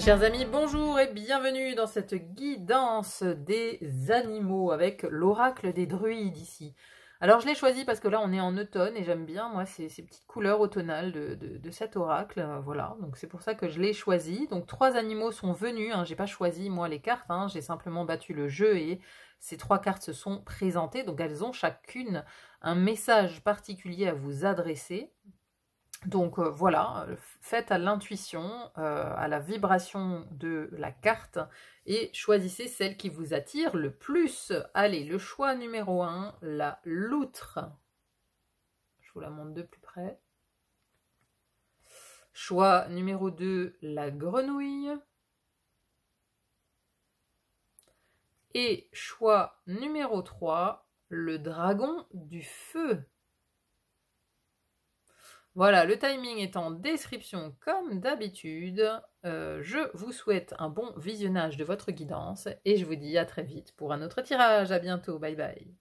chers amis, bonjour et bienvenue dans cette guidance des animaux avec l'oracle des druides ici. Alors je l'ai choisi parce que là on est en automne et j'aime bien moi ces petites couleurs automnales de cet oracle, voilà, donc c'est pour ça que je l'ai choisi. Donc 3 animaux sont venus, hein, j'ai pas choisi moi les cartes, hein, j'ai simplement battu le jeu et ces 3 cartes se sont présentées, donc elles ont chacune un message particulier à vous adresser. Donc voilà, faites à l'intuition, à la vibration de la carte et choisissez celle qui vous attire le plus. Allez, le choix numéro 1, la loutre. Je vous la montre de plus près. Choix numéro 2, la grenouille. Et choix numéro 3, le dragon du feu. Voilà, le timing est en description comme d'habitude. Je vous souhaite un bon visionnage de votre guidance et je vous dis à très vite pour un autre tirage. À bientôt, bye bye.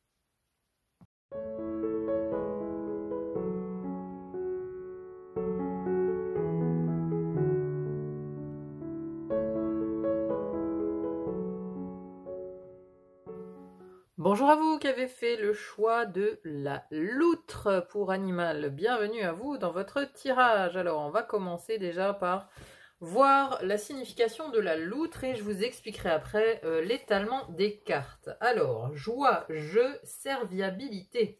Bonjour à vous qui avez fait le choix de la loutre pour animal. Bienvenue à vous dans votre tirage. Alors, on va commencer déjà par voir la signification de la loutre et je vous expliquerai après l'étalement des cartes. Alors, joie, jeu, serviabilité.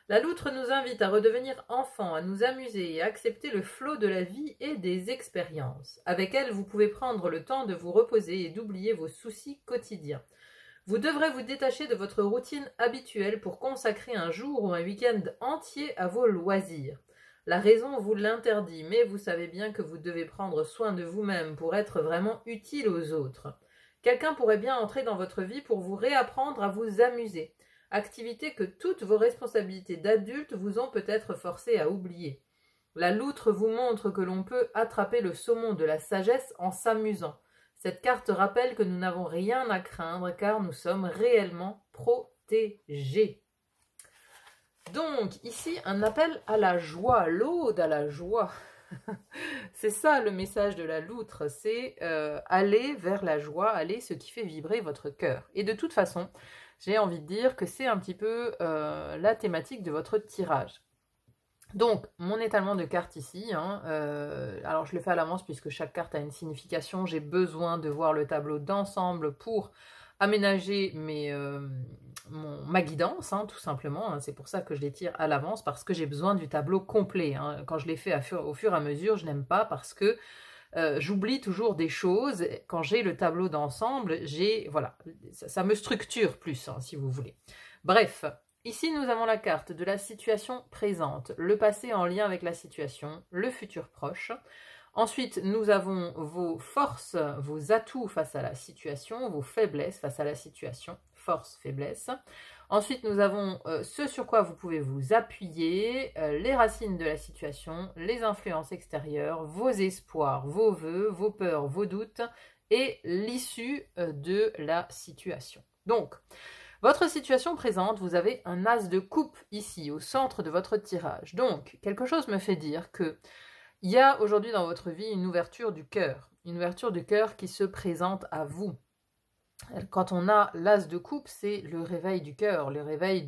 La loutre nous invite à redevenir enfant, à nous amuser et à accepter le flot de la vie et des expériences. Avec elle, vous pouvez prendre le temps de vous reposer et d'oublier vos soucis quotidiens. Vous devrez vous détacher de votre routine habituelle pour consacrer un jour ou un week-end entier à vos loisirs. La raison vous l'interdit, mais vous savez bien que vous devez prendre soin de vous-même pour être vraiment utile aux autres. Quelqu'un pourrait bien entrer dans votre vie pour vous réapprendre à vous amuser, activité que toutes vos responsabilités d'adulte vous ont peut-être forcé à oublier. La loutre vous montre que l'on peut attraper le saumon de la sagesse en s'amusant. Cette carte rappelle que nous n'avons rien à craindre car nous sommes réellement protégés. Donc, ici, un appel à la joie, l'ode à la joie. C'est ça le message de la loutre, c'est aller vers la joie, aller ce qui fait vibrer votre cœur. Et de toute façon, j'ai envie de dire que c'est un petit peu la thématique de votre tirage. Donc, mon étalement de cartes ici, hein, alors je le fais à l'avance puisque chaque carte a une signification, j'ai besoin de voir le tableau d'ensemble pour aménager ma guidance, hein, tout simplement, hein, c'est pour ça que je les tire à l'avance, parce que j'ai besoin du tableau complet, hein. Quand je les fais au fur et à mesure, je n'aime pas parce que j'oublie toujours des choses, quand j'ai le tableau d'ensemble, voilà, ça me structure plus, hein, si vous voulez. Bref. Ici, nous avons la carte de la situation présente, le passé en lien avec la situation, le futur proche. Ensuite, nous avons vos forces, vos atouts face à la situation, vos faiblesses face à la situation, force, faiblesse. Ensuite, nous avons ce sur quoi vous pouvez vous appuyer, les racines de la situation, les influences extérieures, vos espoirs, vos vœux, vos peurs, vos doutes et l'issue de la situation. Donc, votre situation présente, vous avez un as de coupe ici, au centre de votre tirage. Donc, quelque chose me fait dire qu'il y a aujourd'hui dans votre vie une ouverture du cœur qui se présente à vous. Quand on a l'as de coupe, c'est le réveil du cœur, le réveil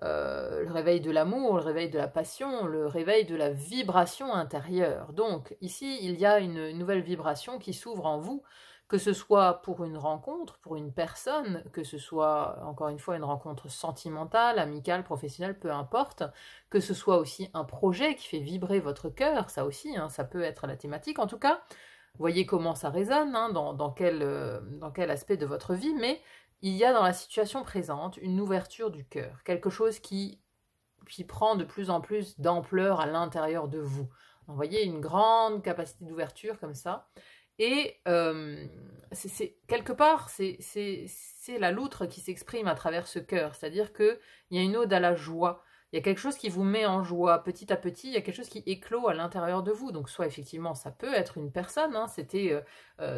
de l'amour, le réveil de la passion, le réveil de la vibration intérieure. Donc, ici, il y a une nouvelle vibration qui s'ouvre en vous, que ce soit pour une rencontre, pour une personne, que ce soit, encore une fois, une rencontre sentimentale, amicale, professionnelle, peu importe, que ce soit aussi un projet qui fait vibrer votre cœur, ça aussi, hein, ça peut être la thématique. En tout cas, voyez comment ça résonne, hein, dans quel aspect de votre vie, mais il y a dans la situation présente une ouverture du cœur, quelque chose qui prend de plus en plus d'ampleur à l'intérieur de vous. Donc, vous voyez, une grande capacité d'ouverture comme ça. Et quelque part, c'est la loutre qui s'exprime à travers ce cœur. C'est-à-dire qu'il y a une ode à la joie. Il y a quelque chose qui vous met en joie. Petit à petit, il y a quelque chose qui éclot à l'intérieur de vous. Donc soit effectivement, ça peut être une personne. Hein, c'était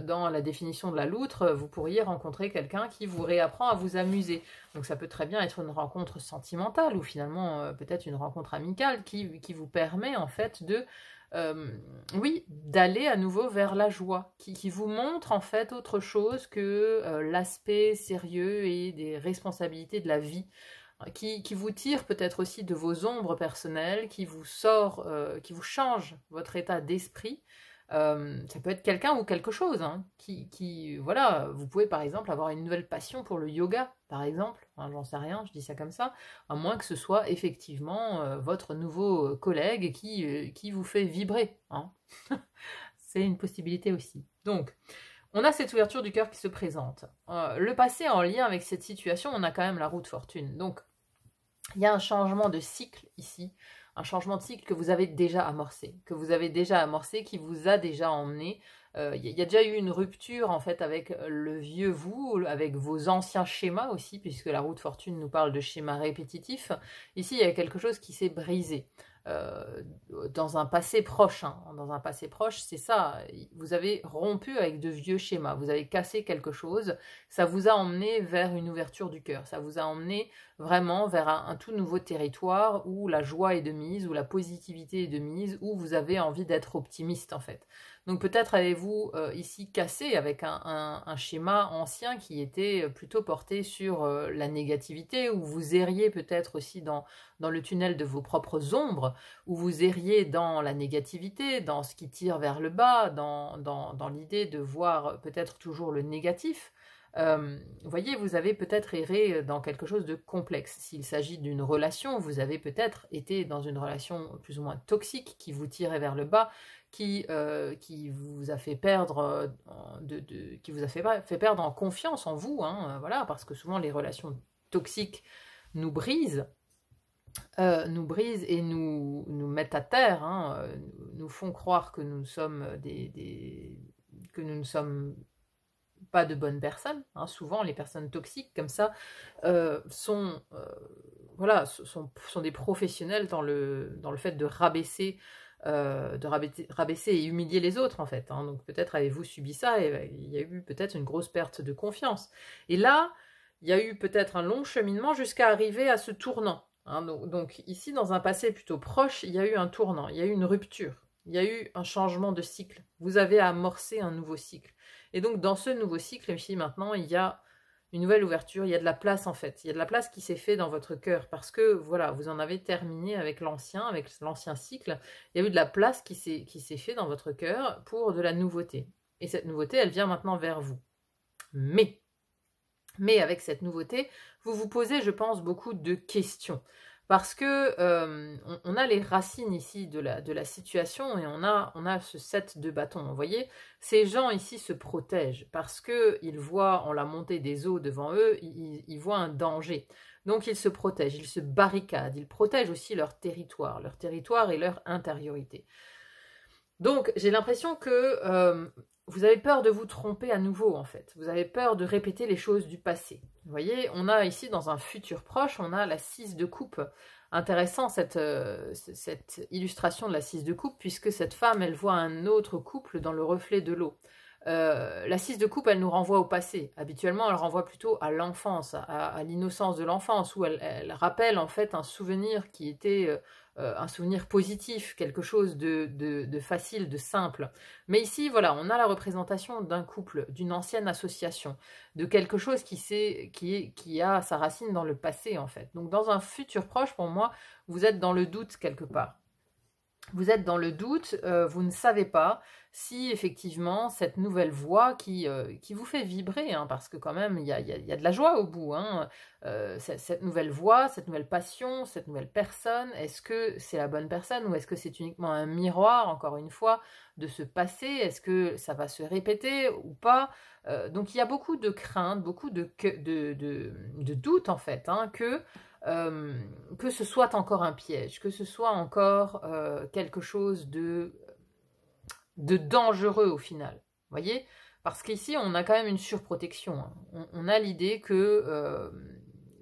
dans la définition de la loutre, vous pourriez rencontrer quelqu'un qui vous réapprend à vous amuser. Donc ça peut très bien être une rencontre sentimentale ou finalement peut-être une rencontre amicale qui vous permet en fait de oui, d'aller à nouveau vers la joie, qui vous montre en fait autre chose que l'aspect sérieux et des responsabilités de la vie, qui vous tire peut-être aussi de vos ombres personnelles, qui vous sort, qui vous change votre état d'esprit. Ça peut être quelqu'un ou quelque chose, hein, voilà, vous pouvez par exemple avoir une nouvelle passion pour le yoga, par exemple, hein, j'en sais rien, je dis ça comme ça, à moins que ce soit effectivement votre nouveau collègue qui vous fait vibrer, hein. C'est une possibilité aussi. Donc, on a cette ouverture du cœur qui se présente. Le passé en lien avec cette situation, on a quand même la roue de fortune. Donc, il y a un changement de cycle ici, un changement de cycle que vous avez déjà amorcé, qui vous a déjà emmené. Il y a déjà eu une rupture en fait avec le vieux vous, avec vos anciens schémas aussi, puisque la roue de fortune nous parle de schémas répétitifs. Ici, il y a quelque chose qui s'est brisé. Dans un passé proche, hein. Dans un passé proche, c'est ça, vous avez rompu avec de vieux schémas, vous avez cassé quelque chose, ça vous a emmené vers une ouverture du cœur, ça vous a emmené vraiment vers un tout nouveau territoire où la joie est de mise, où la positivité est de mise, où vous avez envie d'être optimiste en fait. Donc peut-être avez-vous ici cassé avec un schéma ancien qui était plutôt porté sur la négativité, où vous erriez peut-être aussi dans le tunnel de vos propres ombres, où vous erriez dans la négativité, dans ce qui tire vers le bas, dans l'idée de voir peut-être toujours le négatif. Vous voyez, vous avez peut-être erré dans quelque chose de complexe. S'il s'agit d'une relation, vous avez peut-être été dans une relation plus ou moins toxique qui vous tirait vers le bas, qui vous a fait perdre, qui vous a fait perdre en confiance en vous, hein, voilà, parce que souvent les relations toxiques nous brisent et nous mettent à terre, hein, nous font croire que nous sommes que nous ne sommes pas de bonnes personnes, hein. Souvent les personnes toxiques comme ça sont des professionnels dans le fait de rabaisser et humilier les autres en fait, hein. Donc peut-être avez-vous subi ça et il y a eu peut-être une grosse perte de confiance. Et là, il y a eu peut-être un long cheminement jusqu'à arriver à ce tournant, hein. Donc ici, dans un passé plutôt proche, il y a eu un tournant, il y a eu une rupture, il y a eu un changement de cycle. Vous avez amorcé un nouveau cycle. Et donc dans ce nouveau cycle, ici maintenant, il y a une nouvelle ouverture, il y a de la place en fait, il y a de la place qui s'est fait dans votre cœur parce que voilà, vous en avez terminé avec l'ancien cycle, il y a eu de la place qui s'est fait dans votre cœur pour de la nouveauté. Et cette nouveauté, elle vient maintenant vers vous. Mais avec cette nouveauté, vous vous posez, je pense, beaucoup de questions. Parce que on a les racines ici de la situation et on a ce 7 de bâton. Vous voyez, ces gens ici se protègent parce qu'ils voient en la montée des eaux devant eux, ils voient un danger. Donc ils se protègent, ils se barricadent, ils protègent aussi leur territoire et leur intériorité. Donc j'ai l'impression que vous avez peur de vous tromper à nouveau en fait. Vous avez peur de répéter les choses du passé. Vous voyez, on a ici dans un futur proche, on a la 6 de coupe. Intéressant cette illustration de la 6 de coupe puisque cette femme, elle voit un autre couple dans le reflet de l'eau. La 6 de coupe, elle nous renvoie au passé. Habituellement, elle renvoie plutôt à l'enfance, à l'innocence de l'enfance, où elle rappelle en fait un souvenir qui était un souvenir positif, quelque chose de facile, de simple. Mais ici, voilà, on a la représentation d'un couple, d'une ancienne association, de quelque chose qui a sa racine dans le passé en fait. Donc dans un futur proche, pour moi, vous êtes dans le doute quelque part. Vous êtes dans le doute, vous ne savez pas si effectivement cette nouvelle voix qui vous fait vibrer, hein, parce que quand même il y a de la joie au bout, hein, cette nouvelle voix, cette nouvelle passion, cette nouvelle personne, est-ce que c'est la bonne personne ou est-ce que c'est uniquement un miroir, encore une fois, de ce passé? Est-ce que ça va se répéter ou pas? Donc il y a beaucoup de craintes, beaucoup de doutes en fait, hein, que ce soit encore un piège, que ce soit encore quelque chose de dangereux au final. Vous voyez? Parce qu'ici, on a quand même une surprotection, hein. On a l'idée que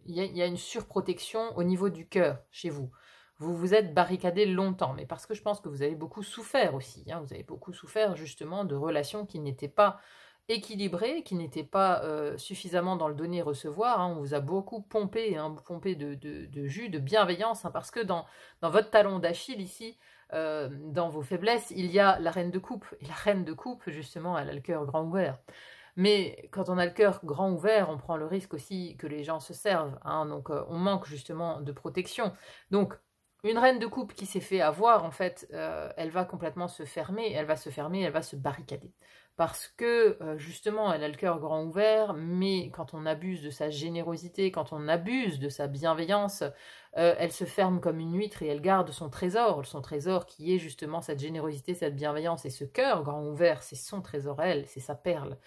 il y a une surprotection au niveau du cœur chez vous. Vous vous êtes barricadé longtemps, mais parce que je pense que vous avez beaucoup souffert aussi, hein. Vous avez beaucoup souffert justement de relations qui n'étaient pas équilibré, qui n'était pas suffisamment dans le donner-recevoir. Hein. On vous a beaucoup pompé, hein, pompé de jus, de bienveillance, hein, parce que dans votre talon d'Achille ici, dans vos faiblesses, il y a la reine de coupe. Et la reine de coupe, justement, elle a le cœur grand ouvert. Mais quand on a le cœur grand ouvert, on prend le risque aussi que les gens se servent. Hein, donc on manque justement de protection. Donc une reine de coupe qui s'est fait avoir, en fait, elle va complètement se fermer, elle va se barricader. Parce que, justement, elle a le cœur grand ouvert, mais quand on abuse de sa générosité, quand on abuse de sa bienveillance, elle se ferme comme une huître et elle garde son trésor qui est justement cette générosité, cette bienveillance. Et ce cœur grand ouvert, c'est son trésor, elle, c'est sa perle.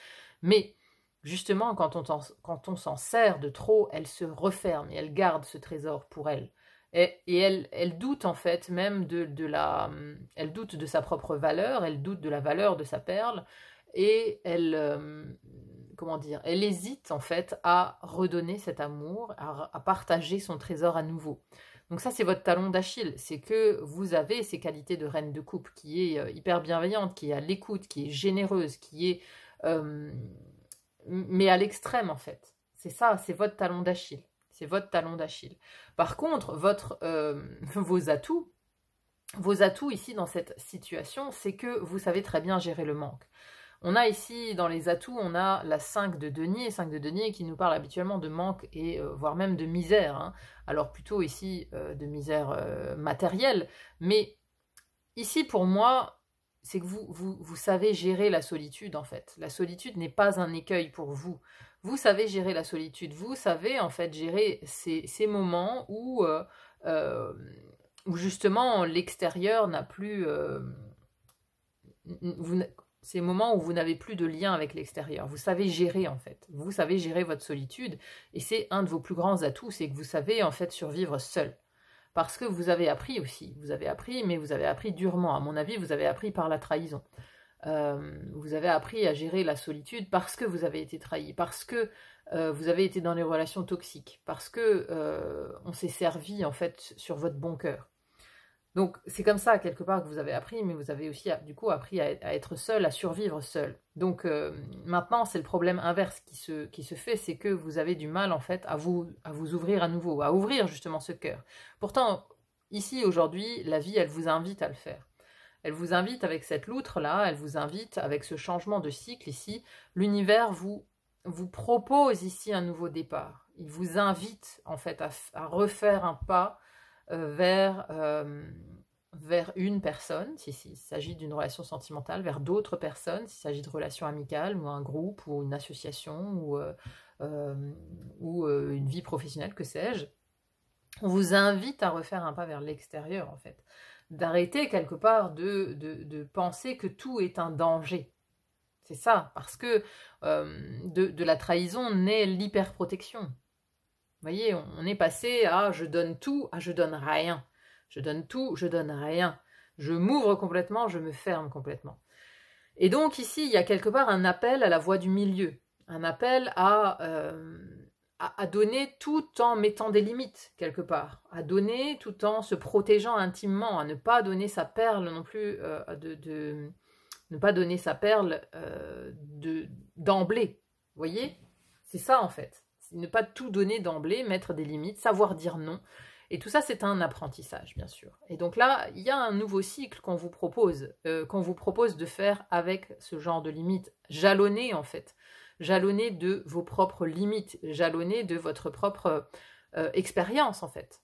Mais justement, quand on s'en sert de trop, elle se referme et elle garde ce trésor pour elle. Et elle doute en fait même elle doute de sa propre valeur, elle doute de la valeur de sa perle, et comment dire, elle hésite en fait à redonner cet amour, à partager son trésor à nouveau. Donc ça, c'est votre talon d'Achille, c'est que vous avez ces qualités de reine de coupe qui est hyper bienveillante, qui est à l'écoute, qui est généreuse, qui est mais à l'extrême en fait. C'est ça, c'est votre talon d'Achille. C'est votre talon d'Achille. Par contre, vos atouts ici dans cette situation, c'est que vous savez très bien gérer le manque. On a ici, dans les atouts, on a la 5 de denier qui nous parle habituellement de manque et voire même de misère. Hein. Alors plutôt ici de misère matérielle. Mais ici, pour moi, c'est que vous savez gérer la solitude, en fait. La solitude n'est pas un écueil pour vous. Vous savez gérer la solitude. Vous savez, en fait, gérer ces moments où justement, l'extérieur n'a plus... ces moments où vous n'avez plus de lien avec l'extérieur. Vous savez gérer, en fait. Vous savez gérer votre solitude. Et c'est un de vos plus grands atouts, c'est que vous savez, en fait, survivre seul. Parce que vous avez appris aussi. Vous avez appris, mais vous avez appris durement. À mon avis, vous avez appris par la trahison. Vous avez appris à gérer la solitude parce que vous avez été trahi, parce que vous avez été dans les relations toxiques, parce que on s'est servi, en fait, sur votre bon cœur. Donc c'est comme ça quelque part que vous avez appris, mais vous avez aussi du coup appris à être seul, à survivre seul. Donc maintenant c'est le problème inverse qui se fait, c'est que vous avez du mal en fait à vous ouvrir à nouveau, à ouvrir justement ce cœur. Pourtant ici aujourd'hui la vie elle vous invite à le faire. Elle vous invite avec cette loutre là, elle vous invite avec ce changement de cycle ici. L'univers vous propose ici un nouveau départ. Il vous invite en fait à refaire un pas vers une personne, s'il s'agit d'une relation sentimentale, vers d'autres personnes, s'il s'agit de relations amicales, ou un groupe, ou une association, ou une vie professionnelle, que sais-je. On vous invite à refaire un pas vers l'extérieur, en fait. D'arrêter quelque part de penser que tout est un danger. C'est ça, parce que de la trahison naît l'hyperprotection. Vous voyez, on est passé à je donne tout, à je donne rien. Je donne tout, je donne rien. Je m'ouvre complètement, je me ferme complètement. Et donc ici, il y a quelque part un appel à la voie du milieu. Un appel à donner tout en mettant des limites, quelque part. À donner tout en se protégeant intimement, à ne pas donner sa perle non plus, ne pas donner sa perle d'emblée. Vous voyez? C'est ça en fait. Ne pas tout donner d'emblée, mettre des limites, savoir dire non. Et tout ça, c'est un apprentissage, bien sûr. Et donc là, il y a un nouveau cycle qu'on vous propose de faire avec ce genre de limites, jalonnées en fait, jalonnées de vos propres limites, jalonnées de votre propre expérience en fait.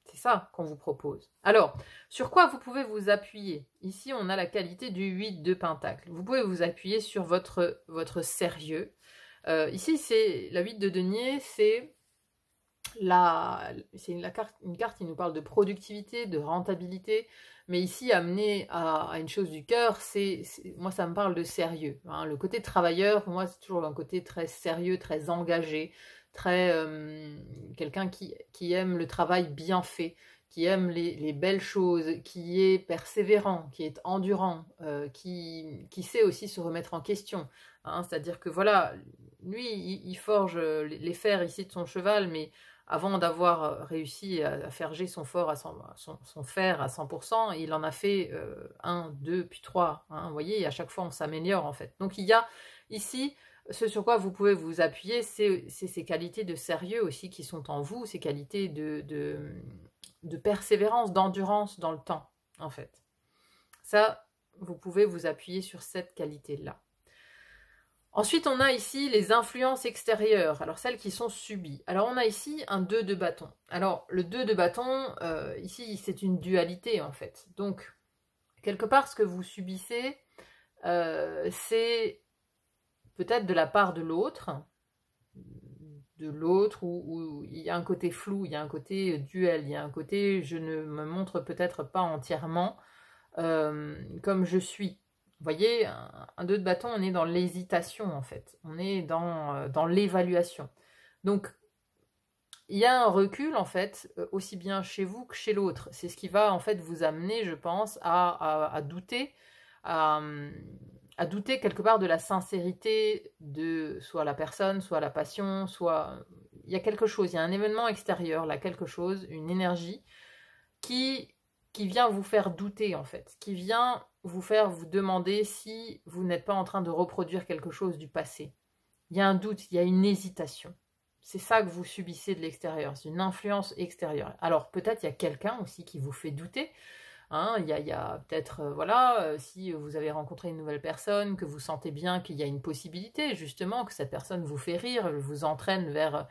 C'est ça qu'on vous propose. Alors, sur quoi vous pouvez vous appuyer? Ici, on a la qualité du 8 de Pentacle. Vous pouvez vous appuyer sur votre sérieux. Ici, c'est la 8 de denier, c'est une carte qui nous parle de productivité, de rentabilité, mais ici, amené à une chose du cœur, moi, ça me parle de sérieux. Hein. Le côté travailleur, pour moi, c'est toujours un côté très sérieux, très engagé, très quelqu'un qui aime le travail bien fait, qui aime les belles choses, qui est persévérant, qui est endurant, qui sait aussi se remettre en question. Hein, c'est-à-dire que voilà, lui, il forge les fers ici de son cheval, mais avant d'avoir réussi à ferger son fer à 100%, il en a fait 1, 2, puis 3. Hein, vous voyez, à chaque fois, on s'améliore en fait. Donc il y a Ici, ce sur quoi vous pouvez vous appuyer, c'est ces qualités de sérieux aussi qui sont en vous, ces qualités de persévérance, d'endurance dans le temps, en fait. Ça, vous pouvez vous appuyer sur cette qualité-là. Ensuite, on a ici les influences extérieures, alors celles qui sont subies. Alors, on a ici un 2 de bâton. Alors, le 2 de bâton, ici, c'est une dualité, en fait. Donc, quelque part, ce que vous subissez, c'est peut-être de la part de l'autre, où il y a un côté flou, il y a un côté duel, il y a un côté je ne me montre peut-être pas entièrement comme je suis. Vous voyez, un 2 de bâton, on est dans l'hésitation en fait, on est dans l'évaluation. Donc, il y a un recul en fait, aussi bien chez vous que chez l'autre. C'est ce qui va en fait vous amener, je pense, à douter, à douter quelque part de la sincérité de soit la personne, soit la passion, soit... Il y a quelque chose, il y a un événement extérieur, là, quelque chose, une énergie qui vient vous faire douter en fait, qui vient vous faire vous demander si vous n'êtes pas en train de reproduire quelque chose du passé. Il y a un doute, il y a une hésitation. C'est ça que vous subissez de l'extérieur, c'est une influence extérieure. Alors peut-être il y a quelqu'un aussi qui vous fait douter. Hein, il y a peut-être, si vous avez rencontré une nouvelle personne, que vous sentez bien qu'il y a une possibilité, justement, que cette personne vous fait rire, vous entraîne vers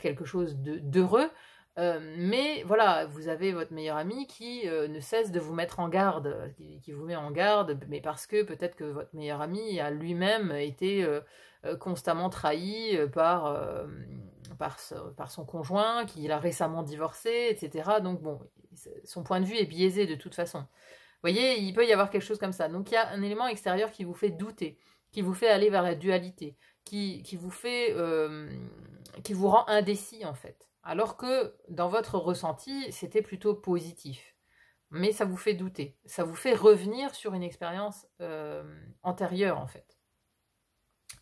quelque chose d'heureux. Mais voilà, vous avez votre meilleur ami qui ne cesse de vous mettre en garde, qui vous met en garde, mais parce que peut-être que votre meilleur ami a lui-même été constamment trahi par son conjoint, qu'il a récemment divorcé, etc. Donc bon, son point de vue est biaisé de toute façon. Vous voyez, il peut y avoir quelque chose comme ça. Donc il y a un élément extérieur qui vous fait douter, qui vous fait aller vers la dualité, qui vous rend indécis en fait. Alors que dans votre ressenti, c'était plutôt positif. Mais ça vous fait douter, ça vous fait revenir sur une expérience antérieure en fait.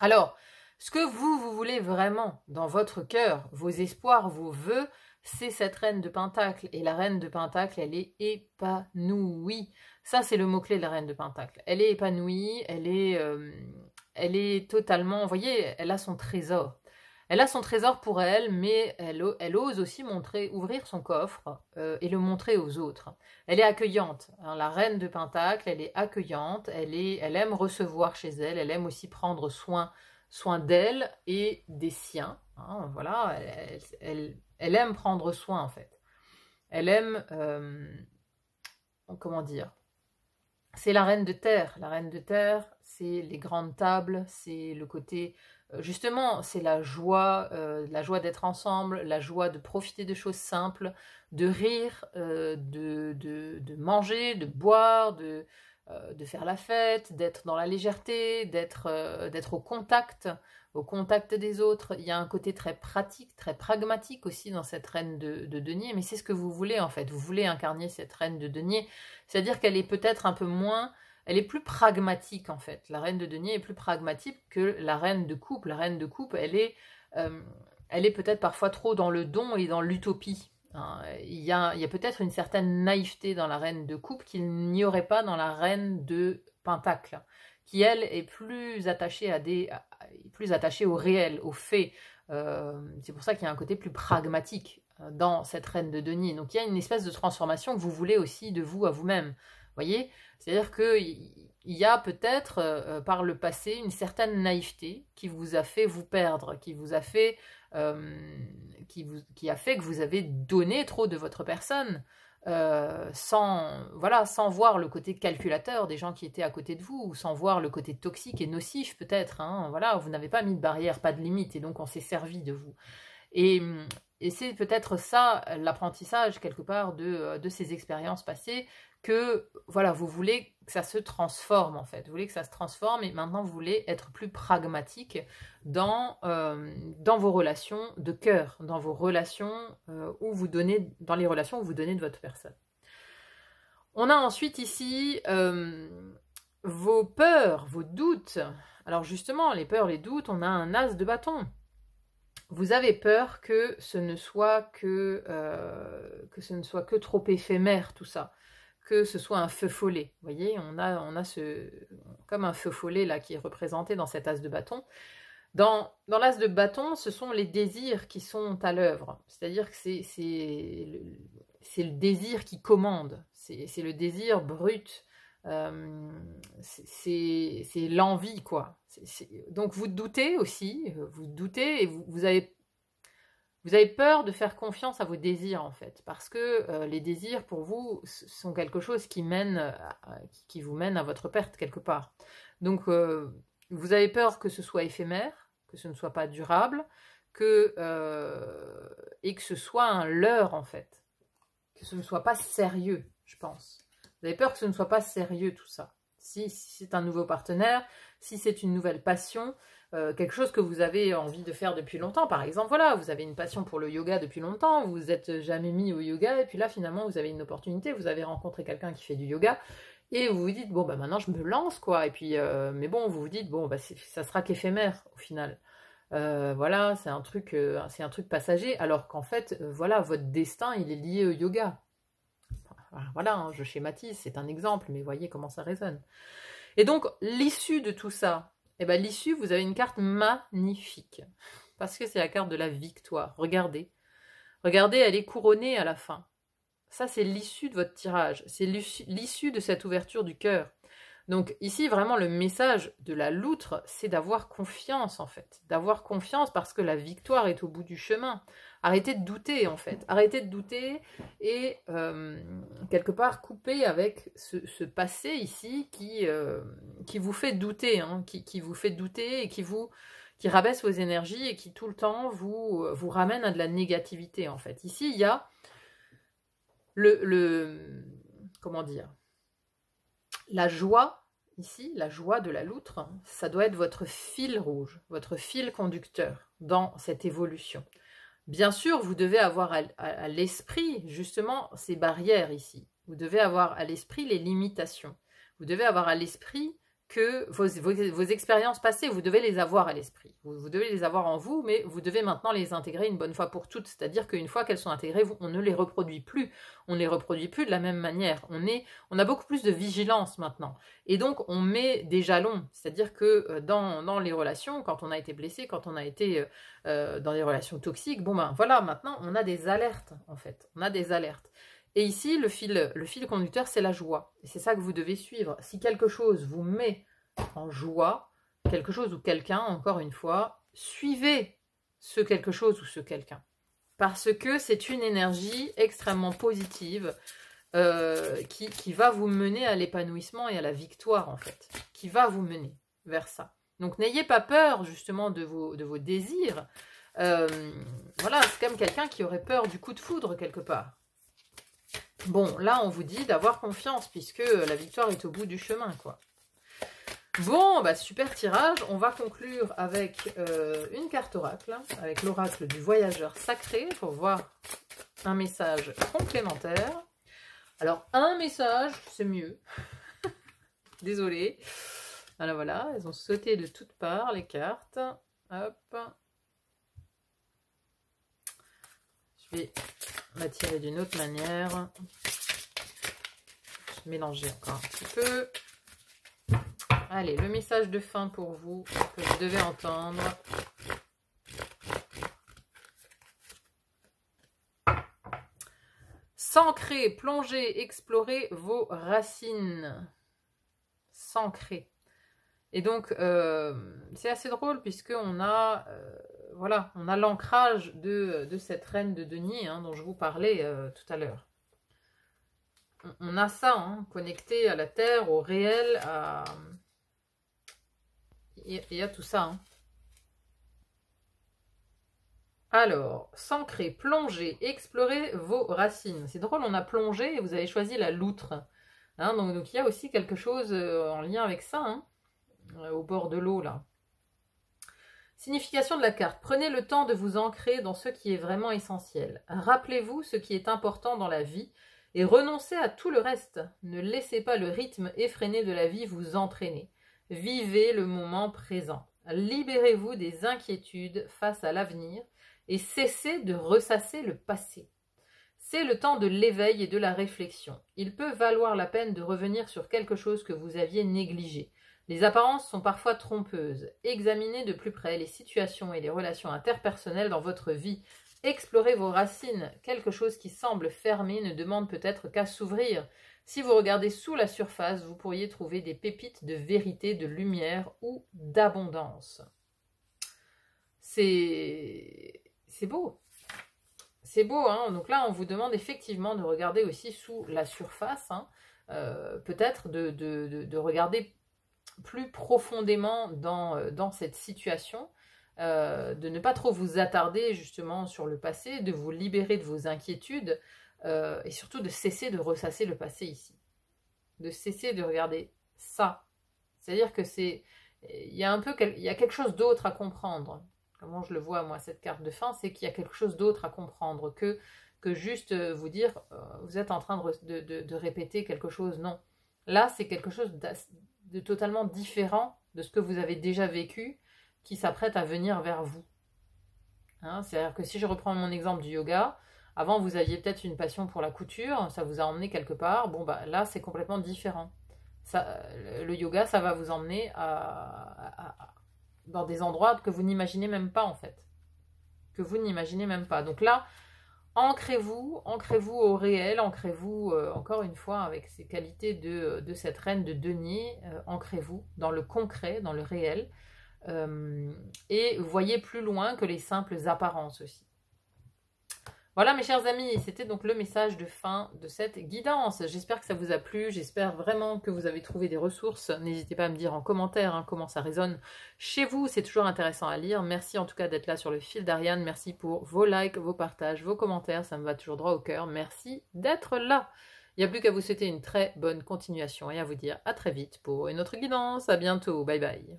Alors, ce que vous voulez vraiment dans votre cœur, vos espoirs, vos vœux, c'est cette reine de Pentacle. Et la reine de Pentacle, elle est épanouie. Ça, c'est le mot-clé de la reine de Pentacle. Elle est épanouie, elle est totalement... Vous voyez, elle a son trésor. Elle a son trésor pour elle, mais elle ose aussi ouvrir son coffre et le montrer aux autres. Elle est accueillante. Hein, la reine de Pentacle, elle est accueillante, elle aime recevoir chez elle, elle aime aussi prendre soin d'elle et des siens. Hein, voilà, elle aime prendre soin en fait. Elle aime, comment dire, c'est la reine de terre. La reine de terre, c'est les grandes tables, c'est le côté... Justement, c'est la joie d'être ensemble, la joie de profiter de choses simples, de rire, de manger, de boire, de faire la fête, d'être dans la légèreté, d'être au contact des autres. Il y a un côté très pratique, très pragmatique aussi dans cette reine de denier, mais c'est ce que vous voulez en fait. Vous voulez incarner cette reine de denier, c'est-à-dire qu'elle est peut-être un peu moins... Elle est plus pragmatique en fait. La reine de denier est plus pragmatique que la reine de coupe. La reine de coupe, elle est peut-être parfois trop dans le don et dans l'utopie. Hein. Il y a peut-être une certaine naïveté dans la reine de coupe qu'il n'y aurait pas dans la reine de Pentacle, qui elle est plus attachée au réel, aux faits. C'est pour ça qu'il y a un côté plus pragmatique dans cette reine de denier. Donc il y a une espèce de transformation que vous voulez aussi de vous à vous-même. Voyez, c'est-à-dire qu'il y a peut-être par le passé une certaine naïveté qui vous a fait vous perdre, qui a fait que vous avez donné trop de votre personne, sans voir le côté calculateur des gens qui étaient à côté de vous, ou sans voir le côté toxique et nocif peut-être. Hein, voilà, vous n'avez pas mis de barrière, pas de limite, et donc on s'est servi de vous. Et c'est peut-être ça l'apprentissage quelque part de ces expériences passées, que voilà, vous voulez que ça se transforme en fait, vous voulez que ça se transforme et maintenant vous voulez être plus pragmatique dans vos relations de cœur, dans vos relations où vous donnez de votre personne. On a ensuite ici vos peurs, vos doutes. Alors justement, les peurs, les doutes, on a un as de bâton. Vous avez peur que ce ne soit que trop éphémère tout ça. que ce soit un feu follet. Vous voyez, on a comme un feu follet là qui est représenté dans cet as de bâton. Dans l'as de bâton, ce sont les désirs qui sont à l'œuvre. C'est-à-dire que c'est le désir qui commande. C'est le désir brut. C'est l'envie, quoi. Donc vous doutez aussi, vous doutez et vous avez peur de faire confiance à vos désirs, en fait. Parce que les désirs, pour vous, sont quelque chose qui vous mène à votre perte, quelque part. Donc vous avez peur que ce soit éphémère, que ce ne soit pas durable, et que ce soit un leurre, en fait. Que ce ne soit pas sérieux, je pense. Vous avez peur que ce ne soit pas sérieux, tout ça. Si c'est un nouveau partenaire, si c'est une nouvelle passion, quelque chose que vous avez envie de faire depuis longtemps. Par exemple, voilà, vous avez une passion pour le yoga depuis longtemps, vous vous êtes jamais mis au yoga, et puis là, finalement, vous avez une opportunité, vous avez rencontré quelqu'un qui fait du yoga, et vous vous dites, bon, bah maintenant, je me lance, quoi. Et puis, mais bon, vous vous dites, bon, bah, ça sera qu'éphémère, au final. Voilà, c'est un truc passager, alors qu'en fait, voilà, votre destin, il est lié au yoga. Voilà, hein, je schématise, c'est un exemple, mais voyez comment ça résonne. Et donc, l'issue de tout ça, eh ben, l'issue, vous avez une carte magnifique, parce que c'est la carte de la victoire. Regardez, elle est couronnée à la fin. Ça, c'est l'issue de votre tirage, c'est l'issue de cette ouverture du cœur. Donc ici, vraiment, le message de la loutre, c'est d'avoir confiance, en fait. D'avoir confiance parce que la victoire est au bout du chemin. Arrêtez de douter, en fait. Arrêtez de douter et, quelque part, couper avec ce passé ici qui vous fait douter, hein, qui vous fait douter et qui rabaisse vos énergies et qui, tout le temps, vous ramène à de la négativité, en fait. Ici, il y a comment dire, la joie, ici, la joie de la loutre, ça doit être votre fil rouge, votre fil conducteur dans cette évolution. Bien sûr, vous devez avoir à l'esprit, justement, ces barrières ici. Vous devez avoir à l'esprit les limitations. Vous devez avoir à l'esprit que vos expériences passées, vous devez les avoir à l'esprit. Vous devez les avoir en vous, mais vous devez maintenant les intégrer une bonne fois pour toutes. C'est-à-dire qu'une fois qu'elles sont intégrées, on ne les reproduit plus. On ne les reproduit plus de la même manière. On a beaucoup plus de vigilance maintenant. Et donc, on met des jalons. C'est-à-dire que dans les relations, quand on a été blessé, quand on a été dans des relations toxiques, bon ben voilà, maintenant, on a des alertes, en fait. On a des alertes. Et ici, le fil conducteur, c'est la joie. Et c'est ça que vous devez suivre. Si quelque chose vous met en joie, quelque chose ou quelqu'un, encore une fois, suivez ce quelque chose ou ce quelqu'un. Parce que c'est une énergie extrêmement positive qui va vous mener à l'épanouissement et à la victoire, en fait. Qui va vous mener vers ça. Donc, n'ayez pas peur, justement, de vos désirs. Voilà, c'est comme quelqu'un qui aurait peur du coup de foudre, quelque part. Bon, là, on vous dit d'avoir confiance, puisque la victoire est au bout du chemin, quoi. Bon, bah super tirage. On va conclure avec une carte oracle, avec l'oracle du voyageur sacré, pour voir un message complémentaire. Alors, un message, c'est mieux. Désolée. Alors voilà, elles ont sauté de toutes parts, les cartes. Hop. Je vais la tirer d'une autre manière. Je vais mélanger encore un petit peu. Allez, le message de fin pour vous, que vous devez entendre. S'ancrer, plonger, explorer vos racines. S'ancrer. Et donc, c'est assez drôle puisqu'on a, voilà, on a l'ancrage de cette reine de denier hein, dont je vous parlais tout à l'heure. On a ça, hein, connecté à la terre, au réel, et à tout ça. Hein. Alors, s'ancrer, plonger, explorer vos racines. C'est drôle, on a plongé et vous avez choisi la loutre. Hein, donc il y a aussi quelque chose en lien avec ça, hein, au bord de l'eau là. Signification de la carte. Prenez le temps de vous ancrer dans ce qui est vraiment essentiel. Rappelez-vous ce qui est important dans la vie et renoncez à tout le reste. Ne laissez pas le rythme effréné de la vie vous entraîner. Vivez le moment présent. Libérez-vous des inquiétudes face à l'avenir et cessez de ressasser le passé. C'est le temps de l'éveil et de la réflexion. Il peut valoir la peine de revenir sur quelque chose que vous aviez négligé. Les apparences sont parfois trompeuses. Examinez de plus près les situations et les relations interpersonnelles dans votre vie. Explorez vos racines. Quelque chose qui semble fermé ne demande peut-être qu'à s'ouvrir. Si vous regardez sous la surface, vous pourriez trouver des pépites de vérité, de lumière ou d'abondance. C'est beau. C'est beau, hein. Donc là, on vous demande effectivement de regarder aussi sous la surface, hein. Peut-être de regarder plus profondément dans cette situation, de ne pas trop vous attarder justement sur le passé, de vous libérer de vos inquiétudes, et surtout de cesser de ressasser le passé ici. De cesser de regarder ça. C'est-à-dire que il y a quelque chose d'autre à comprendre. Comment je le vois, moi, cette carte de fin, c'est qu'il y a quelque chose d'autre à comprendre que juste vous dire, vous êtes en train de répéter quelque chose. Non. Là, c'est quelque chose de totalement différent de ce que vous avez déjà vécu, qui s'apprête à venir vers vous. Hein, c'est-à-dire que si je reprends mon exemple du yoga, avant, vous aviez peut-être une passion pour la couture, ça vous a emmené quelque part. Bon, bah là, c'est complètement différent. Le yoga, ça va vous emmener dans des endroits que vous n'imaginez même pas, en fait. Que vous n'imaginez même pas. Donc là, ancrez-vous au réel, ancrez-vous, encore une fois, avec ces qualités de cette reine de denier, ancrez-vous dans le concret, dans le réel, et voyez plus loin que les simples apparences aussi. Voilà mes chers amis, c'était donc le message de fin de cette guidance. J'espère que ça vous a plu, j'espère vraiment que vous avez trouvé des ressources. N'hésitez pas à me dire en commentaire comment ça résonne chez vous, c'est toujours intéressant à lire. Merci en tout cas d'être là sur le fil d'Ariane, merci pour vos likes, vos partages, vos commentaires, ça me va toujours droit au cœur. Merci d'être là. Il n'y a plus qu'à vous souhaiter une très bonne continuation et à vous dire à très vite pour une autre guidance. À bientôt, bye bye.